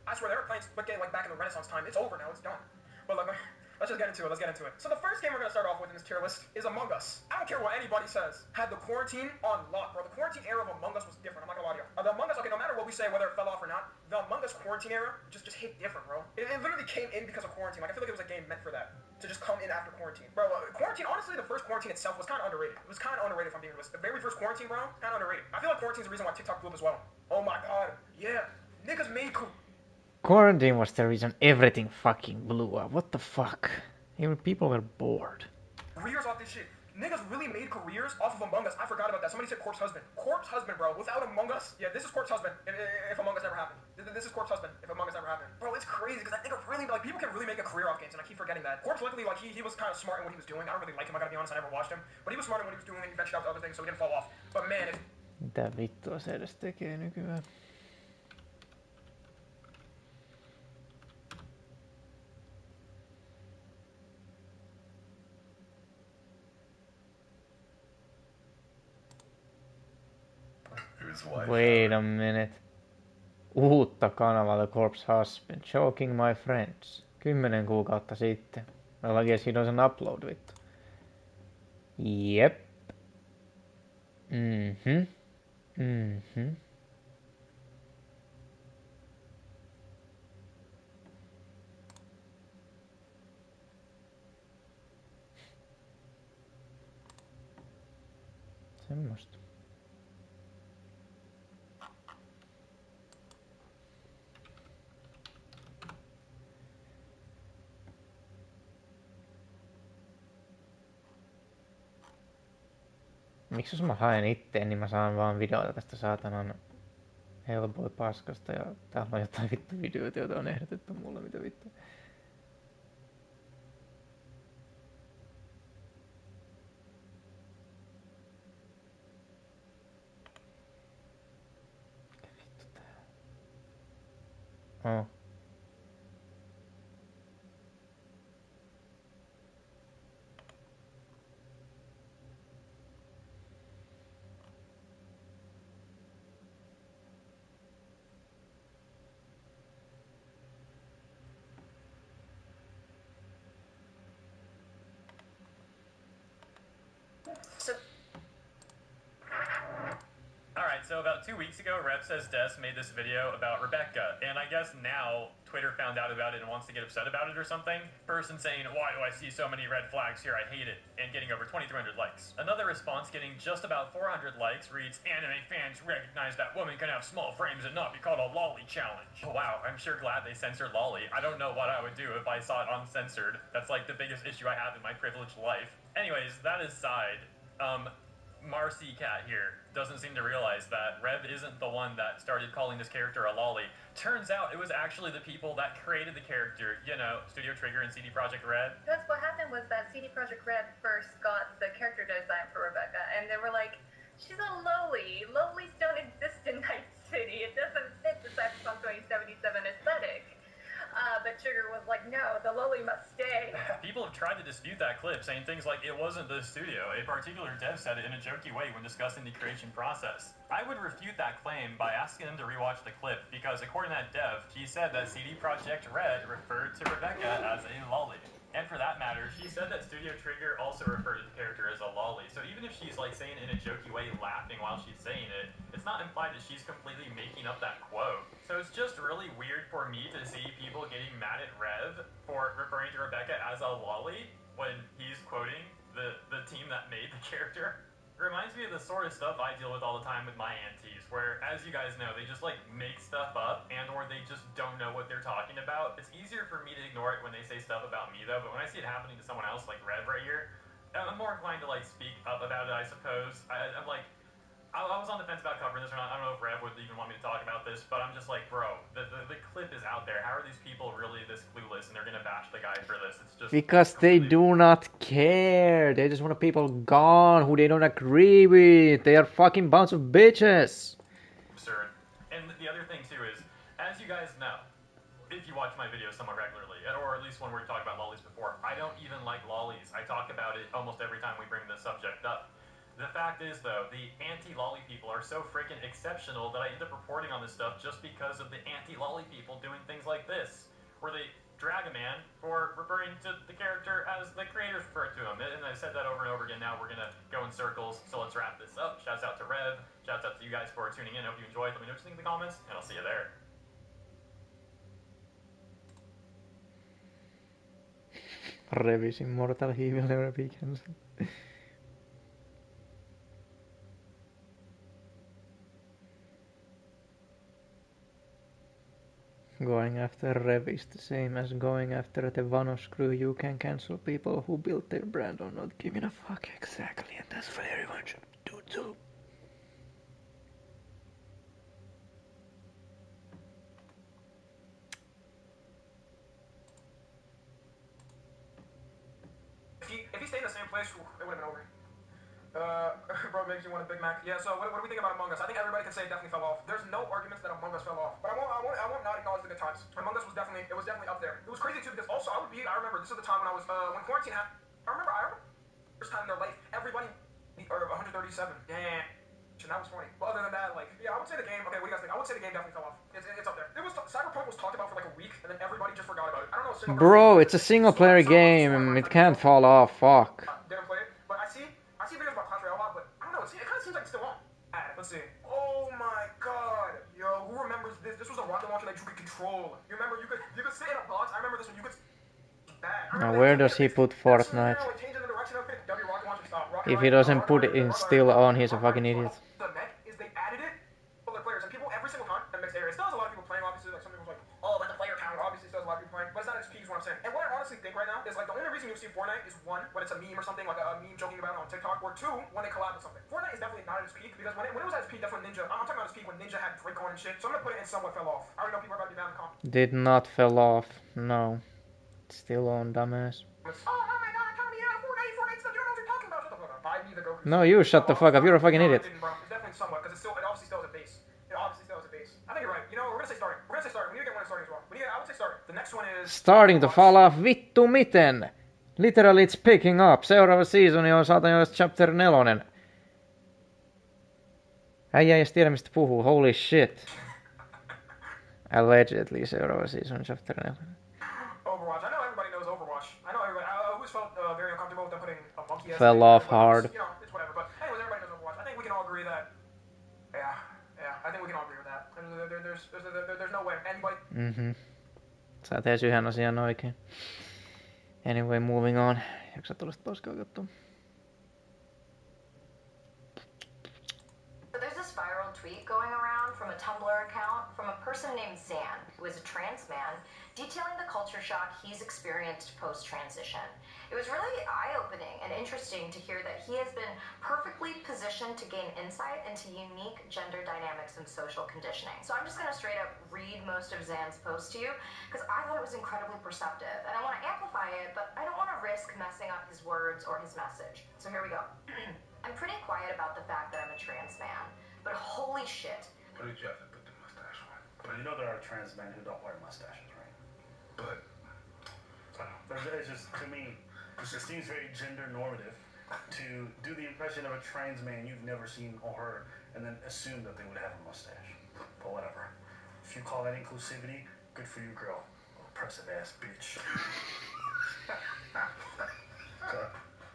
I swear, they were playing Splitgate like back in the Renaissance time. It's over now, it's done. But like, let's just get into it, So the first game we're going to start off with in this tier list is Among Us. I don't care what anybody says. Had the quarantine on lock, bro. The quarantine era of Among Us was different, I'm not going to lie to you. The Among Us, okay, no matter what we say, whether it fell off or not, the Among Us quarantine era just hit different, bro. It literally came in because of quarantine. Like, I feel like it was a game meant for that. To just come in after quarantine. Bro, quarantine, honestly, the first quarantine itself was kind of underrated. It was kind of underrated if I'm being honest. The very first quarantine, bro, kind of underrated. I feel like quarantine's the reason why TikTok blew up as well. Oh my god. Yeah. Niggas made Quarantine was the reason everything fucking blew up. What the fuck? Even people were bored. careers off this shit. Niggas really made careers off of Among Us. I forgot about that. Somebody said Corpse Husband. Corpse Husband, bro. Without Among Us, yeah, this is Corpse Husband. If Among Us never happened. This is Corpse Husband. If Among Us never happened. Bro, it's crazy because I think really, like, people can really make a career off games, and I keep forgetting that. Corpse, luckily, like, he was kind of smart in what he was doing. I don't really like him, I gotta be honest. I never watched him. But he was smart in what he was doing, and he ventured out to other things, so he didn't fall off. But man, if... Mitä vittua se edes tekee nykyään? Wait a minute. Uutta kanavalta Corpse Husband. Choking my friends. 10 kuukautta sitten. Well, I guess he doesn't upload vittu. Jep. Semmosta. Miksi jos mä haen itteen, niin mä saan vaan videoita tästä saatanan Hellboy paskasta ja täällä on jotain vittu videoita, joita on ehdotettu mulle, mitä vittu. Mikä vittu tää on? Oh. so about 2 weeks ago, Rev Says Des made this video about Rebecca, and I guess now Twitter found out about it and wants to get upset about it or something. Person saying, why do I see so many red flags here, I hate it, and getting over 2,300 likes. Another response getting just about 400 likes reads, anime fans recognize that women can have small frames and not be called a lolly challenge. Oh wow, I'm sure glad they censored lolly. I don't know what I would do if I saw it uncensored. That's like the biggest issue I have in my privileged life. Anyways, that aside, Marcy Cat here doesn't seem to realize that Rev isn't the one that started calling this character a lolly. Turns out it was actually the people that created the character, you know, Studio Trigger and CD Projekt Red. That's what happened was that CD Projekt Red first got the character design for Rebecca, and they were like, she's a loli. Lolis don't exist in Night City. It doesn't fit the Cyberpunk 2077 aesthetic. But Trigger was like, no, the loli must stay. People have tried to dispute that clip, saying things like, it wasn't the studio. A particular dev said it in a jokey way when discussing the creation process. I would refute that claim by asking them to rewatch the clip, because according to that dev, she said that CD Projekt Red referred to Rebecca as a lolly. And for that matter, she said that Studio Trigger also referred to the character as a lolly. So even if she's like saying it in a jokey way, laughing while she's saying it, it's not implied that she's completely making up that quote. So it's just really weird for me to see people getting mad at Rev for referring to Rebecca as a lolly when he's quoting the team that made the character. It reminds me of the sort of stuff I deal with all the time with my aunties, where, as you guys know, they just like make stuff up and or they just don't know what they're talking about. It's easier for me to ignore it when they say stuff about me though, but when I see it happening to someone else like Rev right here, I'm more inclined to like speak up about it, I suppose. I'm like, I was on the fence about covering this or not. I don't know if Rev would even want me to talk about this, but I'm just like, bro, the clip is out there. How are these people really this clueless and they're gonna bash the guy for this? It's just because they do not care. They just want people gone who they don't agree with. They are fucking bunch of bitches. Absurd. And the other thing too is, as you guys know, if you watch my videos somewhat regularly, or at least when we talked about lollies before, I don't even like lollies. I talk about it almost every time we bring this subject up. The fact is, though, the anti-lolly people are so freaking exceptional that I end up reporting on this stuff just because of the anti-lolly people doing things like this, where they drag a man for referring to the character as the creators refer to him. And I said that over and over again. Now we're going to go in circles, so let's wrap this up. Shouts out to Rev. Shouts out to you guys for tuning in. Hope you enjoyed. Let me know what you think in the comments, and I'll see you there. Revis Immortal, he will never be cancelled. Going after Rev is the same as going after the Vanos crew. You can cancel people who built their brand or not giving a fuck. Exactly, and that's what everyone should do too. If he stayed in the same place, it would have been over. Bro makes you want a Big Mac. Yeah, so what do we think about Among Us? I think everybody can say it definitely fell off. There's no arguments that Among Us fell off. But I won't not acknowledge the good times. Among Us was definitely up there. It was crazy too because also I remember this is the time when I was when quarantine happened. I remember first time in their life everybody or 137. Yeah. And that was funny. But other than that, like, yeah, I would say the game. Okay, what do you guys think? I would say the game definitely fell off. It's up there. Cyberpunk was talked about for like a week, and then everybody just forgot about it. I don't know. Bro, it's a single-player game. It can't fall off. Fuck. Didn't play it, but I see videos about Clash Royale a lot, but I don't know. It kind of seems like it's still on. Let's see. Oh my god, yo, who remembers this? This was a rocket launcher that you could control. You remember you could sit in a box. I remember this one. You could. Now where does he put Fortnite? If he doesn't put it in still on, he's a fucking idiot. The mech is they added it for the players and people every single time that mix area. It still has a lot of people playing. Obviously, like some people's like, oh, but the player count obviously still has a lot of people playing, but it's not XP is what I'm saying. And what I honestly think right now is like the only reason you see Fortnite is one, when it's a meme or something like a meme joking about it on TikTok, or two, when they collab with something. Fortnite is definitely not at its peak because when it was at its peak, that's when Ninja. I'm talking about its peak when Ninja had Drake on and shit. So I'm gonna put it in somewhat fell off. I already know people are about to be mad in the comments. Did not fell off. No. It's still on, dumbass. Oh my god, Tommy, Fortnite stuff. You don't know what you're talking about. Shut the fuck up. Buy me the Goku. No, you shut the fuck up. You're a fucking idiot. It's definitely somewhat because it obviously still has a base. It obviously still has a base. I think you're right. You know, we're gonna say starting. We need to get one starting as well. I would say starting. The next one is starting to fall off. Vittu miten? Literally it's picking up. Seuraava seasoni on saatan jo chapter 4. Äijä ei edes tiedä mistä puhuu. Holy shit. Allegedly seuraava season chapter 4. Overwatch. I know everybody knows Overwatch. I know everybody. I always felt very uncomfortable with them putting a monkey as fell off hard. You know, it's whatever. But anyways, everybody knows Overwatch. I think we can all agree that, yeah, I think we can all agree with that. There's no way anybody. Sä tees yhden asian oikein. Anyway, moving on. Jaksa tulla sit pois katsoa. There's this viral tweet going around from a Tumblr account from a person named Zan, who is a trans man, detailing the culture shock he's experienced post-transition. It was really eye-opening and interesting to hear that he has been perfectly positioned to gain insight into unique gender dynamics and social conditioning. So I'm just going to straight up read most of Zan's post to you, because I thought it was incredibly perceptive, and I want to amplify it, but I don't want to risk messing up his words or his message. So here we go. I'm pretty quiet about the fact that I'm a trans man, but holy shit. What did you have to put the mustache on? But you know there are trans men who don't wear mustaches, right? But it's just, to me, it just seems very gender normative to do the impression of a trans man you've never seen or heard and then assume that they would have a mustache. But whatever. If you call that inclusivity, good for you, girl. Oppressive ass bitch.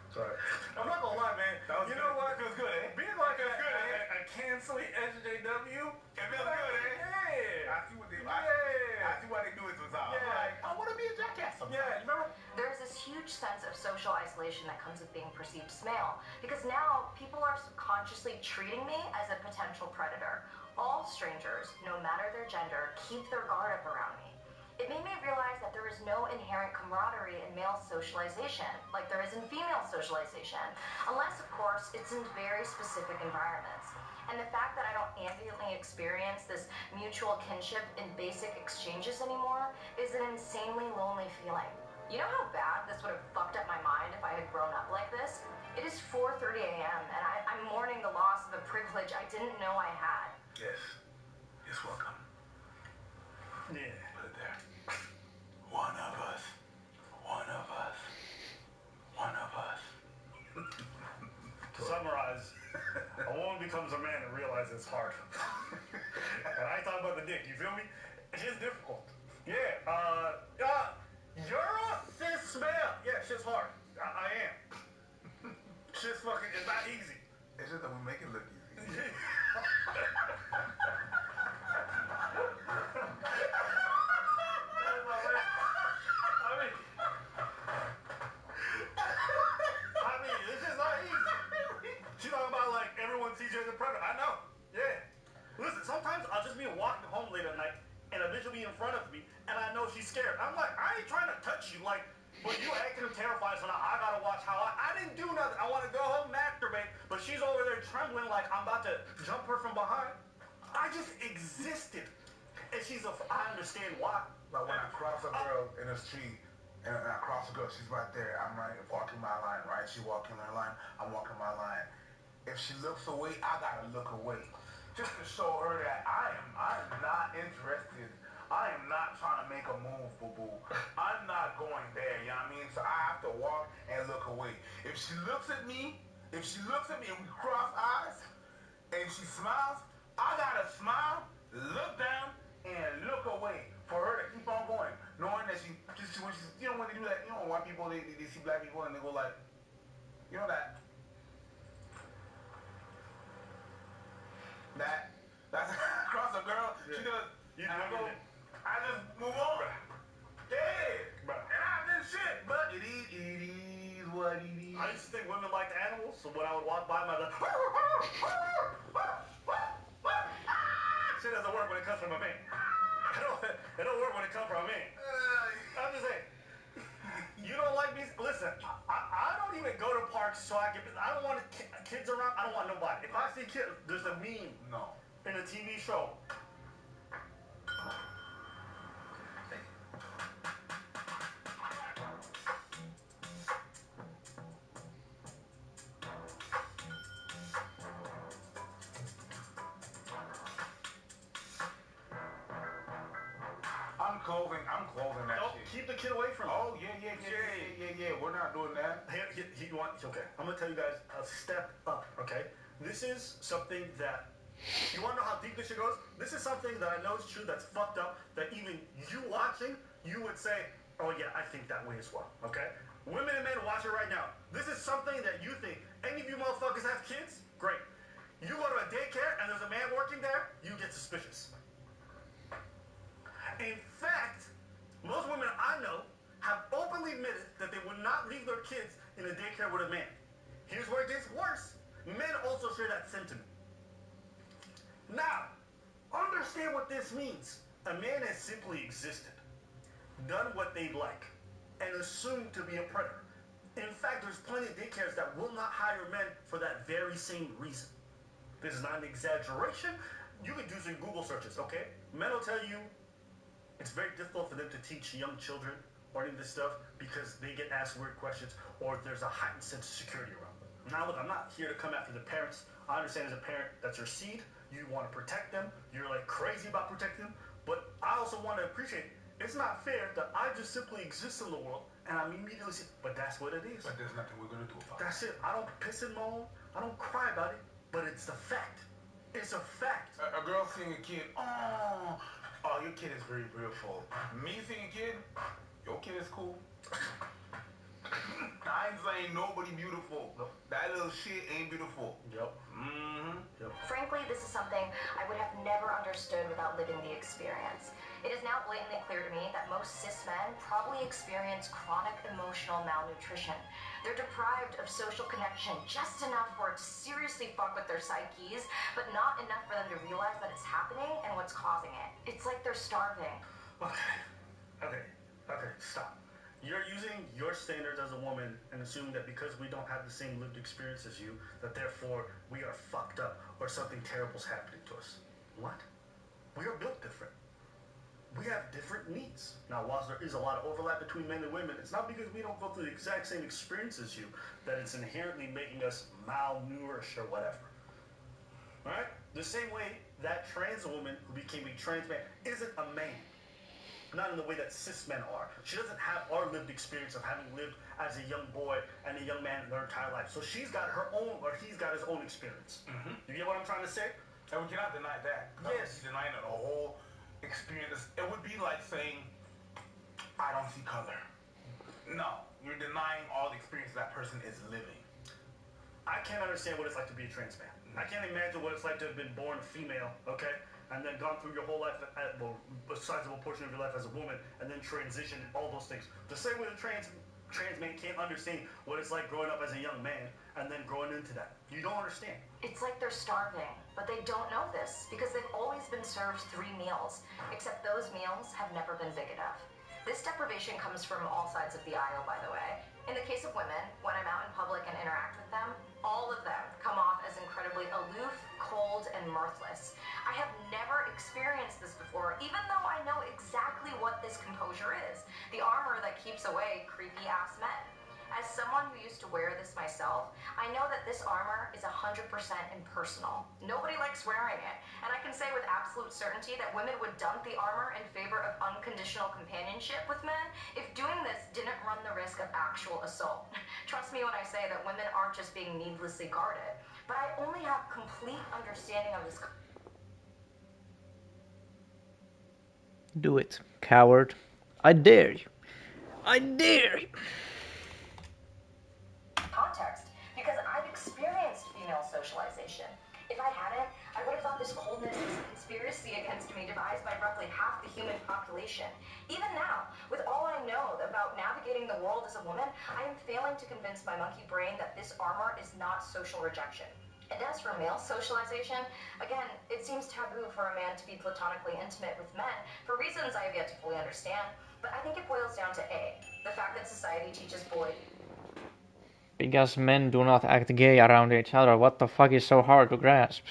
Sorry. I'm not gonna lie, man. You know what? It feels good, eh? Being like a canceling SJW, it feels good, eh? Yeah. I see what they I see why they do it sometimes. Yeah. Like, I want to be a jackass sometimes. Yeah, you remember? There's this huge sense of social isolation that comes with being perceived as male, because now people are subconsciously treating me as a potential predator. All strangers, no matter their gender, keep their guard up around me. It made me realize that there is no inherent camaraderie in male socialization, like there is in female socialization, unless, of course, it's in very specific environments. And the fact that I don't ambiently experience this mutual kinship in basic exchanges anymore is an insanely lonely feeling. You know how bad this would have fucked up my mind if I had grown up like this? It is 4:30 a.m. and I'm mourning the loss of a privilege I didn't know I had. Yes. Yes, welcome. Yeah. Put it there. One of us. One of us. One of us. To summarize, a woman becomes a man and realizes it's hard. And I ain't talking about the dick, you feel me? It's just difficult. Yeah, you're a cis male. Yeah, shit's hard. I am. Shit's fucking, it's not easy. It's just that we make it look easy. CJ the Predator. I know. Yeah. Listen, sometimes I'll just be walking home late at night and a bitch will be in front of me and I know she's scared. I'm like, I ain't trying to touch you. Like, but you acting terrified, so now I gotta watch how I didn't do nothing. I want to go home, masturbate, but she's over there trembling like I'm about to jump her from behind. I just existed. And I understand why. Like when I cross a girl in the street and I cross a girl, she's right there. I'm right walking my line, right? She walking her line, I'm walking my line. If she looks away, I gotta look away. Just to show her that I'm not interested. I am not trying to make a move, boo-boo. I'm not going there, you know what I mean? So I have to walk and look away. If she looks at me and we cross eyes and she smiles, I gotta smile, look down, and look away for her to keep on going. Knowing that she when she's, you know, when they do that, you know, white people, they see black people and they go like, you know that's across a girl. Yeah. She does. I just move on. Yeah. And I did shit, but it is what it is. I used to think women liked animals, so when I would walk by, my shit doesn't work when it comes from a man. It don't work when it comes from a man. I'm just saying. You don't like me? Listen, I don't even go to parks so I don't want kids around. I don't want nobody. If I see kids, there's a meme. No. In a TV show. I'm closing that shit. Keep the kid away from me. Oh, yeah. We're not doing that. Okay, I'm going to tell you guys a step up, okay? This is something that, you want to know how deep this shit goes? This is something that I know is true, that's fucked up, that even you watching, you would say, oh yeah, I think that way as well, okay? Women and men, watch it right now. This is something that you think, any of you motherfuckers have kids? Great. You go to a daycare and there's a man working there, you get suspicious. In fact, most women I know have openly admitted that they would not leave their kids in a daycare with a man. Here's where it gets worse. Men also share that sentiment. Now, understand what this means. A man has simply existed, done what they like, and assumed to be a predator. In fact, there's plenty of daycares that will not hire men for that very same reason. This is not an exaggeration. You can do some Google searches, okay? Men will tell you it's very difficult for them to teach young children or any of this stuff because they get asked weird questions or there's a heightened sense of security around them. Now, look, I'm not here to come after the parents. I understand as a parent, that's your seed. You want to protect them. You're like crazy about protecting them. But I also want to appreciate it's not fair that I just simply exist in the world and I'm immediately saying, but that's what it is. But there's nothing we're going to do about it. That's it. I don't piss and moan. I don't cry about it. But it's the fact. It's a fact. A girl seeing a kid, oh, your kid is very beautiful. Me seeing a kid, your kid is cool. I ain't saying nobody beautiful. Nope. That little shit ain't beautiful. Yep. Yep. Frankly, this is something I would have never understood without living the experience. It is now blatantly clear to me that most cis men probably experience chronic emotional malnutrition. They're deprived of social connection just enough for it to seriously fuck with their psyches, but not enough for them to realize that it's happening and what's causing it. It's like they're starving. Okay, stop. You're using your standards as a woman and assuming that because we don't have the same lived experience as you, that therefore we are fucked up or something terrible's happening to us. What? We are built different. We have different needs. Now, whilst there is a lot of overlap between men and women, it's not because we don't go through the exact same experience as you that it's inherently making us malnourished or whatever. Alright? The same way that trans woman who became a trans man isn't a man. Not in the way that cis men are. She doesn't have our lived experience of having lived as a young boy and a young man in their entire life. So she's got her own, or he's got his own experience. You get what I'm trying to say? And we cannot deny that. Yes. You're denying the whole experience. It would be like saying, I don't see color. No, you're denying all the experience that person is living. I can't understand what it's like to be a trans man. I can't imagine what it's like to have been born female, okay? And then gone through your whole life, well, a sizable portion of your life as a woman, and then transition all those things. The same way the trans man can't understand what it's like growing up as a young man and then growing into that. You don't understand. It's like they're starving, but they don't know this because they've always been served 3 meals, except those meals have never been big enough. This deprivation comes from all sides of the aisle, by the way. In the case of women, when I'm out in public and interact with them, all of them come off as incredibly aloof, cold, and mirthless. I have never experienced this before, even though I know exactly what this composure is. The armor that keeps away creepy-ass men. As someone who used to wear this myself, I know that this armor is 100% impersonal. Nobody likes wearing it, and I can say with absolute certainty that women would dump the armor in favor of unconditional companionship with men if doing this didn't run the risk of actual assault. Trust me when I say that women aren't just being needlessly guarded, but I only have complete understanding of this. Do it, coward. I dare you. I dare you. Context, because I've experienced female socialization. If I hadn't, I would have thought this coldness is a conspiracy against me devised by roughly half the human population. Even now, with all I know about navigating the world as a woman, I am failing to convince my monkey brain that this armor is not social rejection. And as for male socialization, again, it seems taboo for a man to be platonically intimate with men for reasons I have yet to fully understand, but I think it boils down to A, the fact that society teaches boys. Because men do not act gay around each other. What the fuck is so hard to grasp?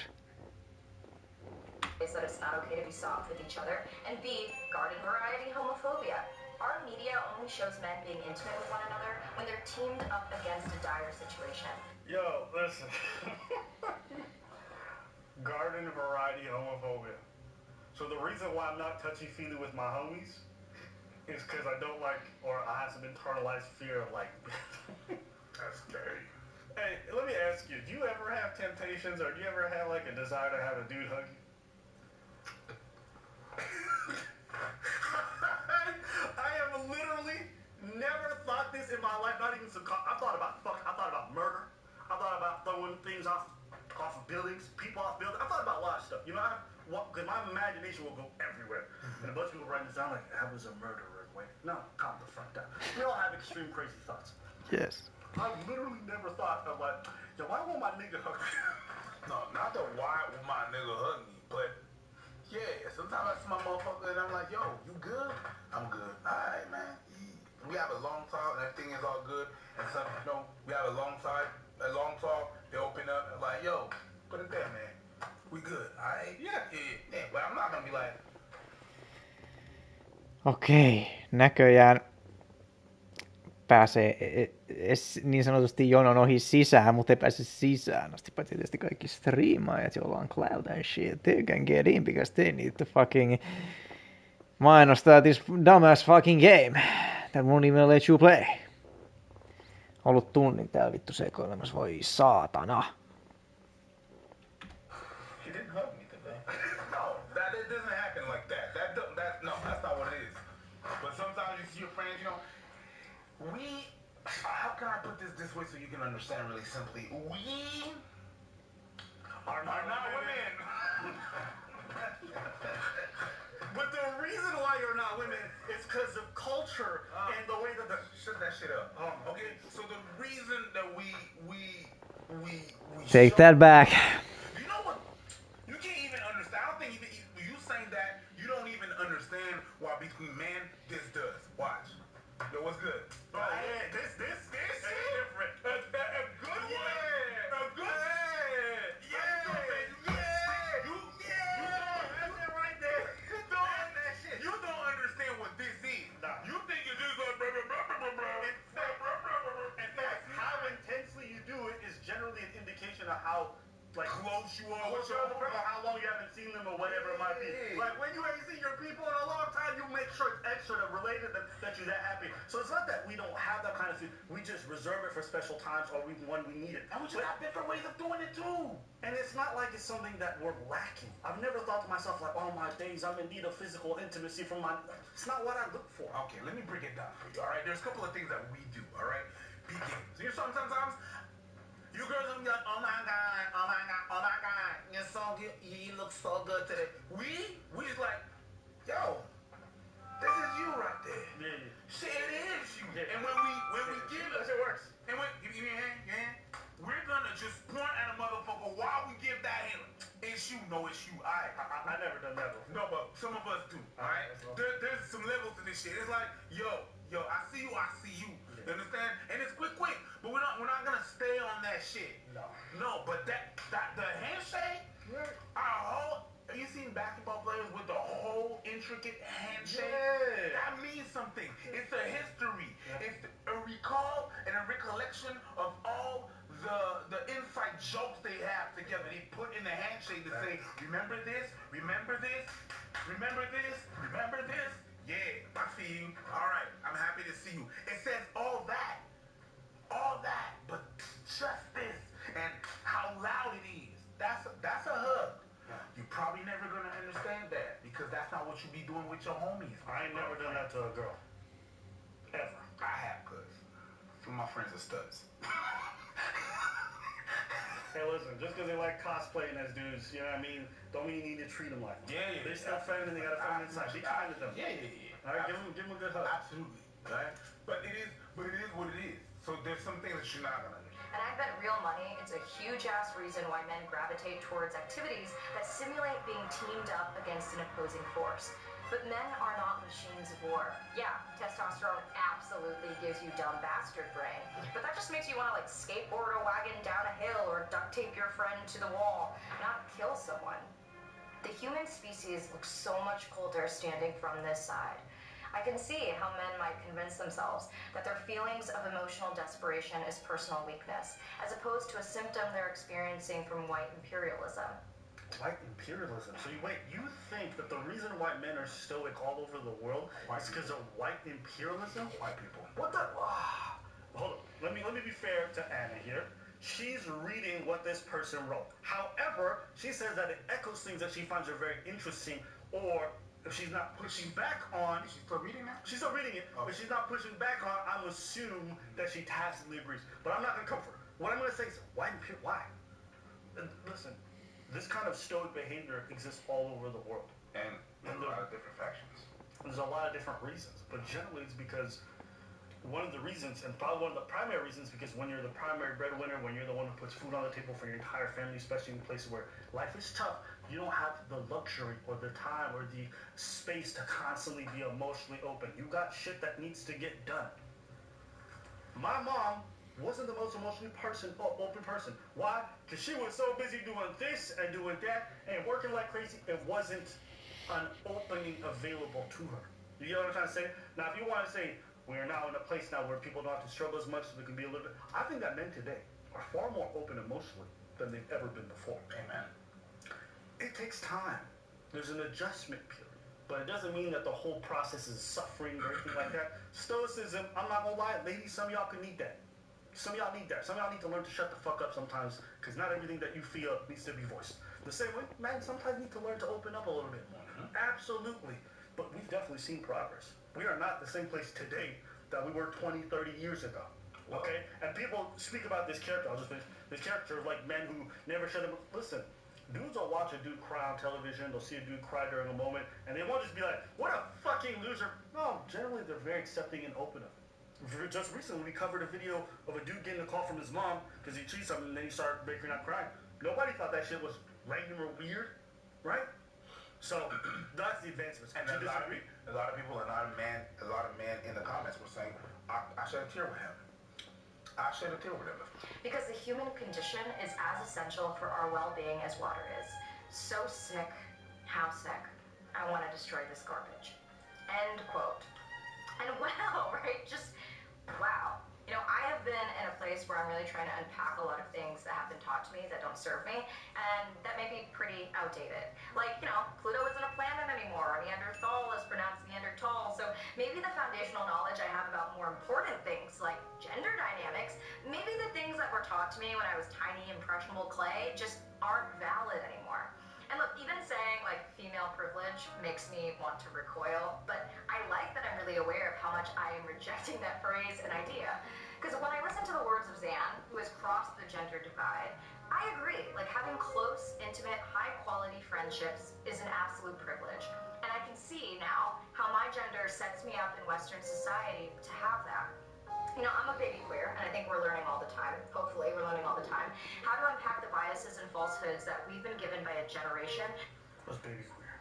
Is that it's not okay to be soft with each other, and B, garden variety homophobia. Our media only shows men being intimate with one another when they're teamed up against a dire situation. Yo, listen. Garden variety homophobia. So the reason why I'm not touchy-feely with my homies is because I don't like, or I have some internalized fear of like... That's scary. Hey, let me ask you, do you ever have temptations or do you ever have like a desire to have a dude hug you? I have literally never thought this in my life, not even I thought about murder. I thought about throwing things off of buildings. boss build. I thought about a lot of stuff. You know, because my imagination will go everywhere. And a bunch of people writing this down like, I was a murderer. Wait, no, calm the fuck down. We all have extreme crazy thoughts. Yes. I've literally never thought of like, yo, why won't my nigga hug me? No, not the why will my nigga hug me, but yeah, sometimes I see my motherfucker and I'm like, yo, you good? I'm good. Alright, man. We have a long talk and everything is all good. And some, you know, we have a long talk, they open up and like, yo, put it there, man. We good, alright? Yeah. But I'm not gonna be like, okei, näköjään pääsee niin sanotusti jonon ohi sisään, mutta ei pääse sisään asti, paitsi tietysti kaikki striimaajat, joilla on cloud and shit, they can get in because they need to fucking mainostaa this dumbass fucking game that won't even let you play. Ollut tunnin täällä vittu sekoilemassa, voi saatana. he didn't hug me today. No, that it doesn't happen like that. No, that's not what it is. But sometimes you see your friends, you know, how can I put this way so you can understand really simply? We are not women. But the reason why you're not women is because of culture and the way that shut that shit up. Okay, so the reason that we Take that back. You know what? You can't even understand. I don't think even you saying that you don't even understand why between men this does. Watch. Yo, what's good? Oh yeah, this is different. A good one. A good. You don't understand what this is. You think you're just like in fact, how intensely you do it is generally an indication of how like close you are with your or how long you haven't seen them or whatever it might be. Like when you ain't seen your people in a long time, you make sure it's extra related that you're that happy. So it's not that we don't have that kind of thing. We just reserve it for special times or when we need it. And we just have different ways of doing it too. And it's not like it's something that we're lacking. I've never thought to myself like, oh my days, I'm in need of physical intimacy from my. It's not what I look for. Okay, let me break it down for you. All right, there's a couple of things that we do. All right, begin. So you're sometimes. You girls will be like, oh my god, oh my god, oh my god, you're so good, you look so good today. We just like, yo, this is you right there. Yeah. Shit, it is you. Yeah. And when we give it, it works. And when give me your hand, we're gonna just point at a motherfucker while we give that hand. It's you, no, it's you. I never done that before. No, but some of us do. All right, there's some levels to this shit. It's like, yo, I see you, I see you. You understand? And it's quick. But we're not gonna stay on that shit. No, but that the handshake, our whole. You seen basketball players with the whole intricate handshake? Yeah. That means something. It's a history. Yeah. It's a recall and a recollection of all the inside jokes they have together. They put in the handshake to say, remember this, remember this, remember this, remember this. Yeah, I see you. All right, I'm happy to see you. It says all that, but just this and how loud it is. That's a hug. You're probably never gonna understand that because that's not what you be doing with your homies. I ain't never done that to a girl. Ever. I have, cuz. Some of my friends are studs. Hey, listen, just because they like cosplaying as dudes, you know what I mean, don't mean you need to treat them like them. Yeah. They're still feminine, they got a feminine side. Be kind to them. Yeah. All right, give them a good hug. Absolutely. Right? But it is what it is. So there's some things that you're not gonna understand. And I bet real money, it's a huge-ass reason why men gravitate towards activities that simulate being teamed up against an opposing force. But men are not machines of war. Yeah, testosterone absolutely gives you dumb bastard brain. But that just makes you want to, like, skateboard a wagon down a hill or duct tape your friend to the wall, not kill someone. The human species looks so much colder standing from this side. I can see how men might convince themselves that their feelings of emotional desperation is personal weakness, as opposed to a symptom they're experiencing from white imperialism. White imperialism? So you think that the reason white men are stoic all over the world is because of white imperialism? White people. What the? Hold on. Let me be fair to Anna here. She's reading what this person wrote. However, she says that it echoes things that she finds are very interesting, or if she's not pushing back on... Is she still reading that? She's still reading it, but she's not pushing back on, I'm assume that she tacitly agrees. But I'm not going to come for her. What I'm going to say is, why? Listen, this kind of stoic behavior exists all over the world. And a lot of different factions. There's a lot of different reasons, but generally it's because one of the reasons, and probably one of the primary reasons, because when you're the primary breadwinner, when you're the one who puts food on the table for your entire family, especially in places where life is tough, you don't have the luxury or the time or the space to constantly be emotionally open. You got shit that needs to get done. My mom wasn't the most emotionally open person. Why? Because she was so busy doing this and doing that and working like crazy, it wasn't an opening available to her. You know what I'm trying to say? Now, if you want to say, we are now in a place now where people don't have to struggle as much, so they can be a little bit, I think that men today are far more open emotionally than they've ever been before. Amen. It takes time. There's an adjustment period. But it doesn't mean that the whole process is suffering or anything like that. Stoicism, I'm not gonna lie, ladies, some of y'all can need that. Some of y'all need that. Some of y'all need to learn to shut the fuck up sometimes, because not everything that you feel needs to be voiced. The same way, man, sometimes need to learn to open up a little bit more. Absolutely. But we've definitely seen progress. We are not the same place today that we were 20, 30 years ago. Okay? And people speak about this character, I'll just finish, this character of like men who never shut them. Listen, dudes will watch a dude cry on television, they'll see a dude cry during a moment, and they won't just be like, what a fucking loser. No, generally they're very accepting and open of it. Just recently, we covered a video of a dude getting a call from his mom because he cheated something, and then he started breaking out crying. Nobody thought that shit was lame or weird, right? So that's the advancements. And a lot of people, a lot of men in the comments were saying, I shed a tear with him. I shed a tear with him. Because the human condition is as essential for our well-being as water is. So sick, how sick, I want to destroy this garbage. End quote. And wow, right? Just wow. You know, I have been in a place where I'm really trying to unpack a lot of things that have been taught to me that don't serve me, and that may be pretty outdated. Like, you know, Pluto isn't a planet anymore. Neanderthal is pronounced Neanderthal. So maybe the foundational knowledge I have about more important things like gender dynamics, maybe the things that were taught to me when I was tiny, impressionable clay just aren't valid anymore. And look, even saying like female privilege makes me want to recoil, but I like that I'm really aware of how much I am rejecting that phrase and idea. Because when I listen to the words of Zan, who has crossed the gender divide, I agree, like having close, intimate, high-quality friendships is an absolute privilege. And I can see now how my gender sets me up in Western society to have that. You know, I'm a baby queer, and I think we're learning all the time. Hopefully, we're learning all the time. How to unpack the biases and falsehoods that we've been given by a generation. What's baby queer?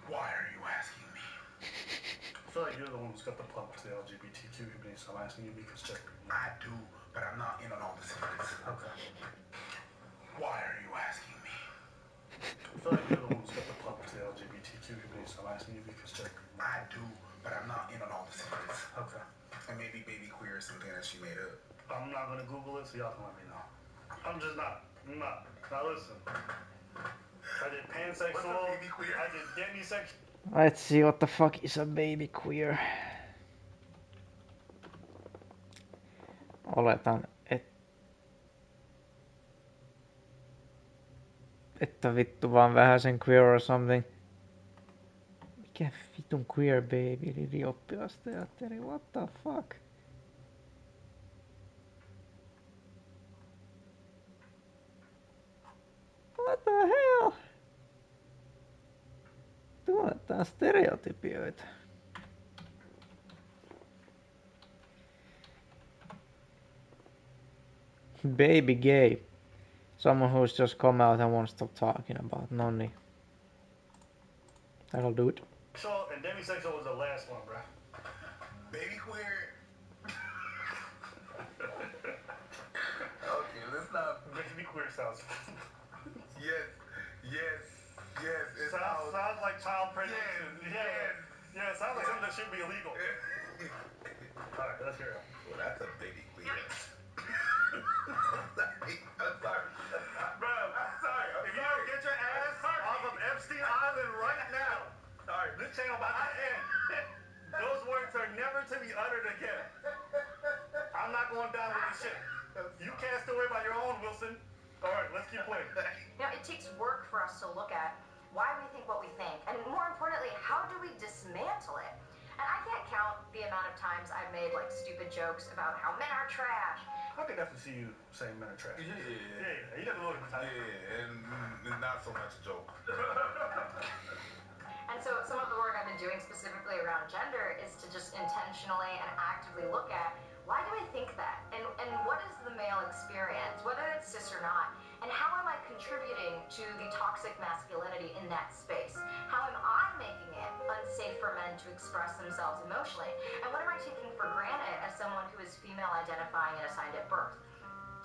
Why are you asking me? I feel like you're the one who's got the plug to the LGBTQ community, so I'm asking you because check. I do, but I'm not in on all the secrets. Okay. Why are you asking me? I feel like you're the one who's got the plug to the LGBTQ community, so I'm asking you because check. I do, but I'm not in on all the secrets. Okay. And maybe baby queer is something that she made up. I'm not gonna Google it, so y'all can let me know. I'm just not. I'm not. Now listen. I did pansexual. Baby queer? I did demisexual. Let's see what the fuck is a baby queer. Oletan, että vittu vaan vähäsen queer or something. Mikä vitun queer baby ylioppilasteatteri, what the fuck? What the hell? Tuotetaan stereotypioita. Baby gay. Someone who's just come out and won't stop talking about nonni. That'll do it. And demisexual was the last one, bruh. Baby queer. Okay, let's not. Baby queer sounds. Yes. It sounds like child pregnancy. Yes. Yeah, it sounds like something that should be illegal. Alright, let's hear it. Well, that's a baby queer. I'm sorry. Bro, I'm sorry. If you don't get your ass off of Epstein Island right now, alright, this channel about to end. Those words are never to be uttered again. I'm not going down with this shit. You cast away by your own, Wilson. Alright, let's keep playing. You know, it takes work for us to look at why we think what we think, and more importantly, how do we dismantle it? And I can't count the amount of times I've made like stupid jokes about how men are trash. I could definitely see you saying men are trash. Yeah. You got a little bit of time. Yeah, and not so much a joke. And so some of the work I've been doing specifically around gender is to just intentionally and actively look at why do I think that? And what is the male experience, whether it's cis or not? And how am I contributing to the toxic masculinity in that space? How am I making it unsafe for men to express themselves emotionally? And what am I taking for granted as someone who is female identifying and assigned at birth?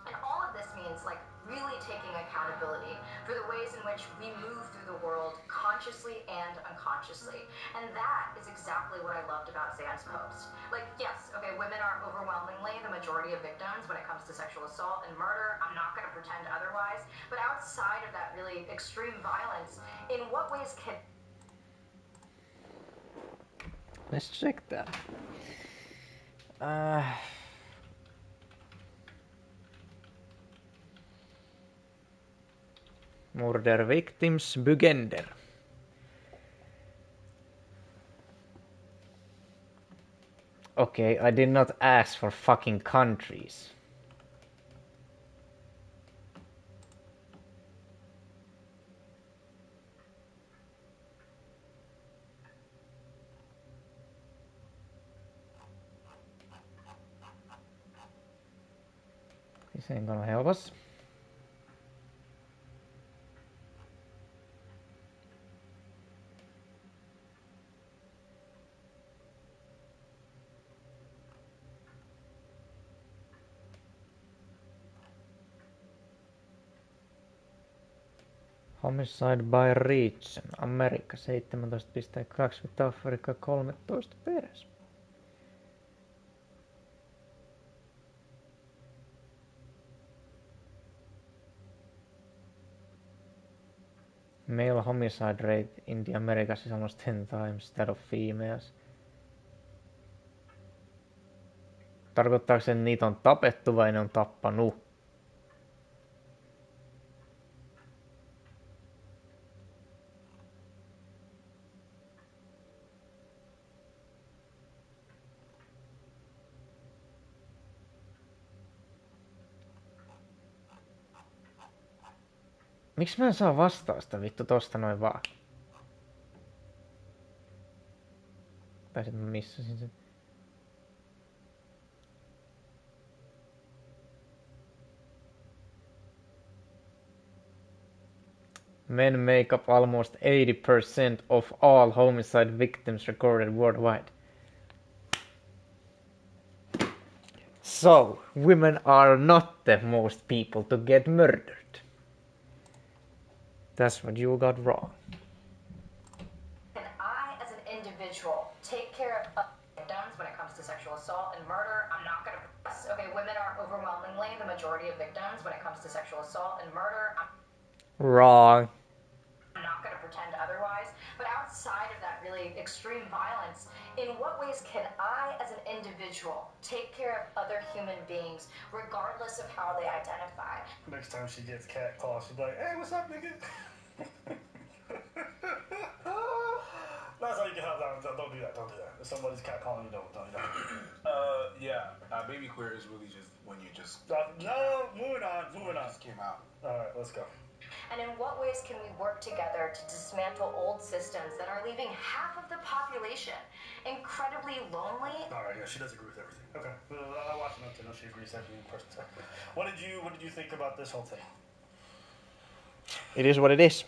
And all of this means like really taking accountability for the ways in which we move through the world consciously and unconsciously. And that is exactly what I loved about Zan's post. Like, yes, okay, women are overwhelmingly the majority of victims when it comes to sexual assault and murder. I'm not going to pretend otherwise. But outside of that really extreme violence, in what ways can... Let's check that. Murder victims Bugender. Okay, I did not ask for fucking countries. This ain't gonna help us. Homicide by region. Amerikka 17,2, Afrikka 13 perässä. Male homicide rate in the Americas is almost 10 times that of females. Tarkoittaako se, että niitä on tapettu vai ne on tappanut? Miksi mä en saa vastausta vittu tosta noin vaan? Tai sit mä missasin sen. Men make up almost 80% of all homicide victims recorded worldwide. So, women are not the most people to get murdered. That's what you got wrong. Can I, as an individual, take care of victims when it comes to sexual assault and murder? I'm not going to... Okay, women are overwhelmingly the majority of victims when it comes to sexual assault and murder. Wrong. I'm not going to pretend otherwise. But outside of that really extreme violence, in what ways can I, as an individual, take care of other human beings, regardless of how they identify? Next time she gets cat calls, she's like, hey, what's up, nigga? That's how you can help out. Don't do that. If somebody's cat calling you, don't do that. Yeah, baby queer is really just when you just... No, moving on. Just came out. Alright, let's go. And in what ways can we work together to dismantle old systems that are leaving half of the population incredibly lonely? Alright, yeah, she does agree with everything. Okay, I watched enough to know she agrees with everything in person. What did you think about this whole thing? It is what it is.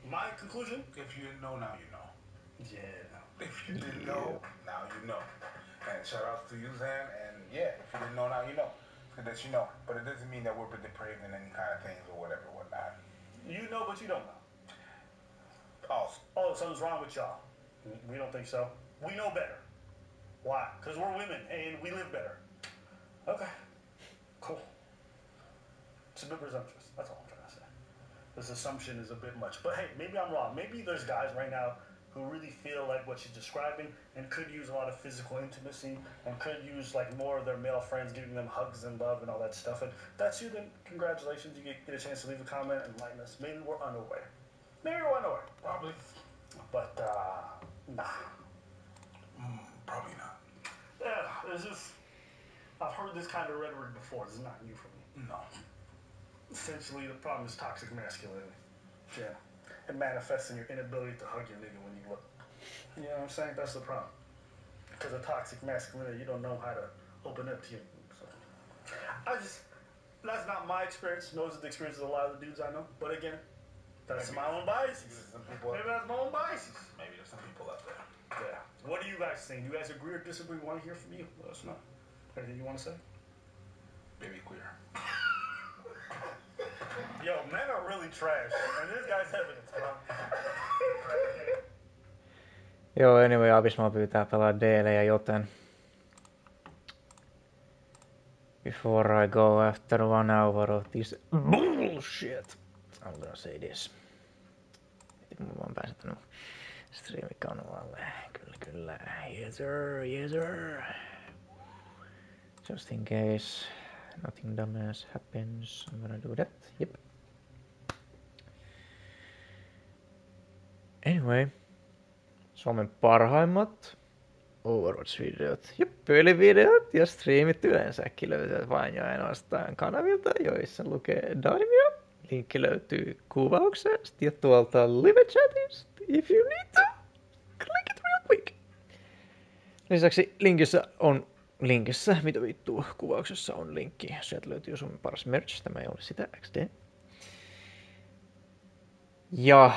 My conclusion? If you didn't know, now you know. Yeah. If you didn't know, now you know. And shout out to you, Zan. And yeah, if you didn't know, now you know. It's good that you know. But it doesn't mean that we're depraved in any kind of things or whatever, whatnot. You know, but you don't know. Oh, something's wrong with y'all. We don't think so. We know better. Why? Because we're women and we live better. Okay. Cool. It's a bit presumptuous. That's all I'm trying to say. This assumption is a bit much. But hey, maybe I'm wrong. Maybe there's guys right now who really feel like what she's describing and could use a lot of physical intimacy and could use like more of their male friends giving them hugs and love and all that stuff. And if that's you, then congratulations. You get a chance to leave a comment and enlighten us. Maybe we're unaware. Probably. But, nah. Probably not. Yeah, it's just I've heard this kind of rhetoric before. This is not new for me. No. Essentially, the problem is toxic masculinity. Yeah. It manifests in your inability to hug your nigga when you look. You know what I'm saying? That's the problem. Because of toxic masculinity, you don't know how to open up to you. So, that's not my experience. Those are the experiences of a lot of the dudes I know. But again, that's my own biases. Maybe that's my own biases. Maybe there's some people out there. Yeah. What do you guys think? Do you guys agree or disagree? We want to hear from you. Let us know. Anything you want to say? Baby queer. Yo, men are really trash. And this guy's evidence, bro. Joo, anyway, Abismal pyytää pelaa DL:jä, joten before I go after 1 hour of this bullshit, I'm gonna say this. Mä vaan pääsen tänne streamikanavalle. Kyllä. Yes sir. Just in case nothing dumbass happens, I'm gonna do that. Yep. Anyway. Suomen parhaimmat Overwatch-videot ja pelivideot ja streamit yleensäkin löytyvät vain ja ainoastaan kanavilta, joissa lukee Daimio. Linkki löytyy kuvauksesta ja tuolta live-chatista. If you need to, click it real quick. Lisäksi kuvauksessa on linkki. Sieltä löytyy Suomen paras merch. Tämä ei ole sitä XD. Ja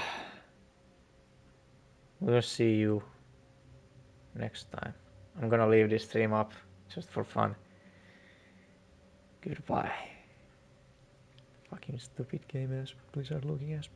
we'll see you next time. I'm gonna leave this stream up just for fun. Goodbye. Fucking stupid game ass, Blizzard looking ass.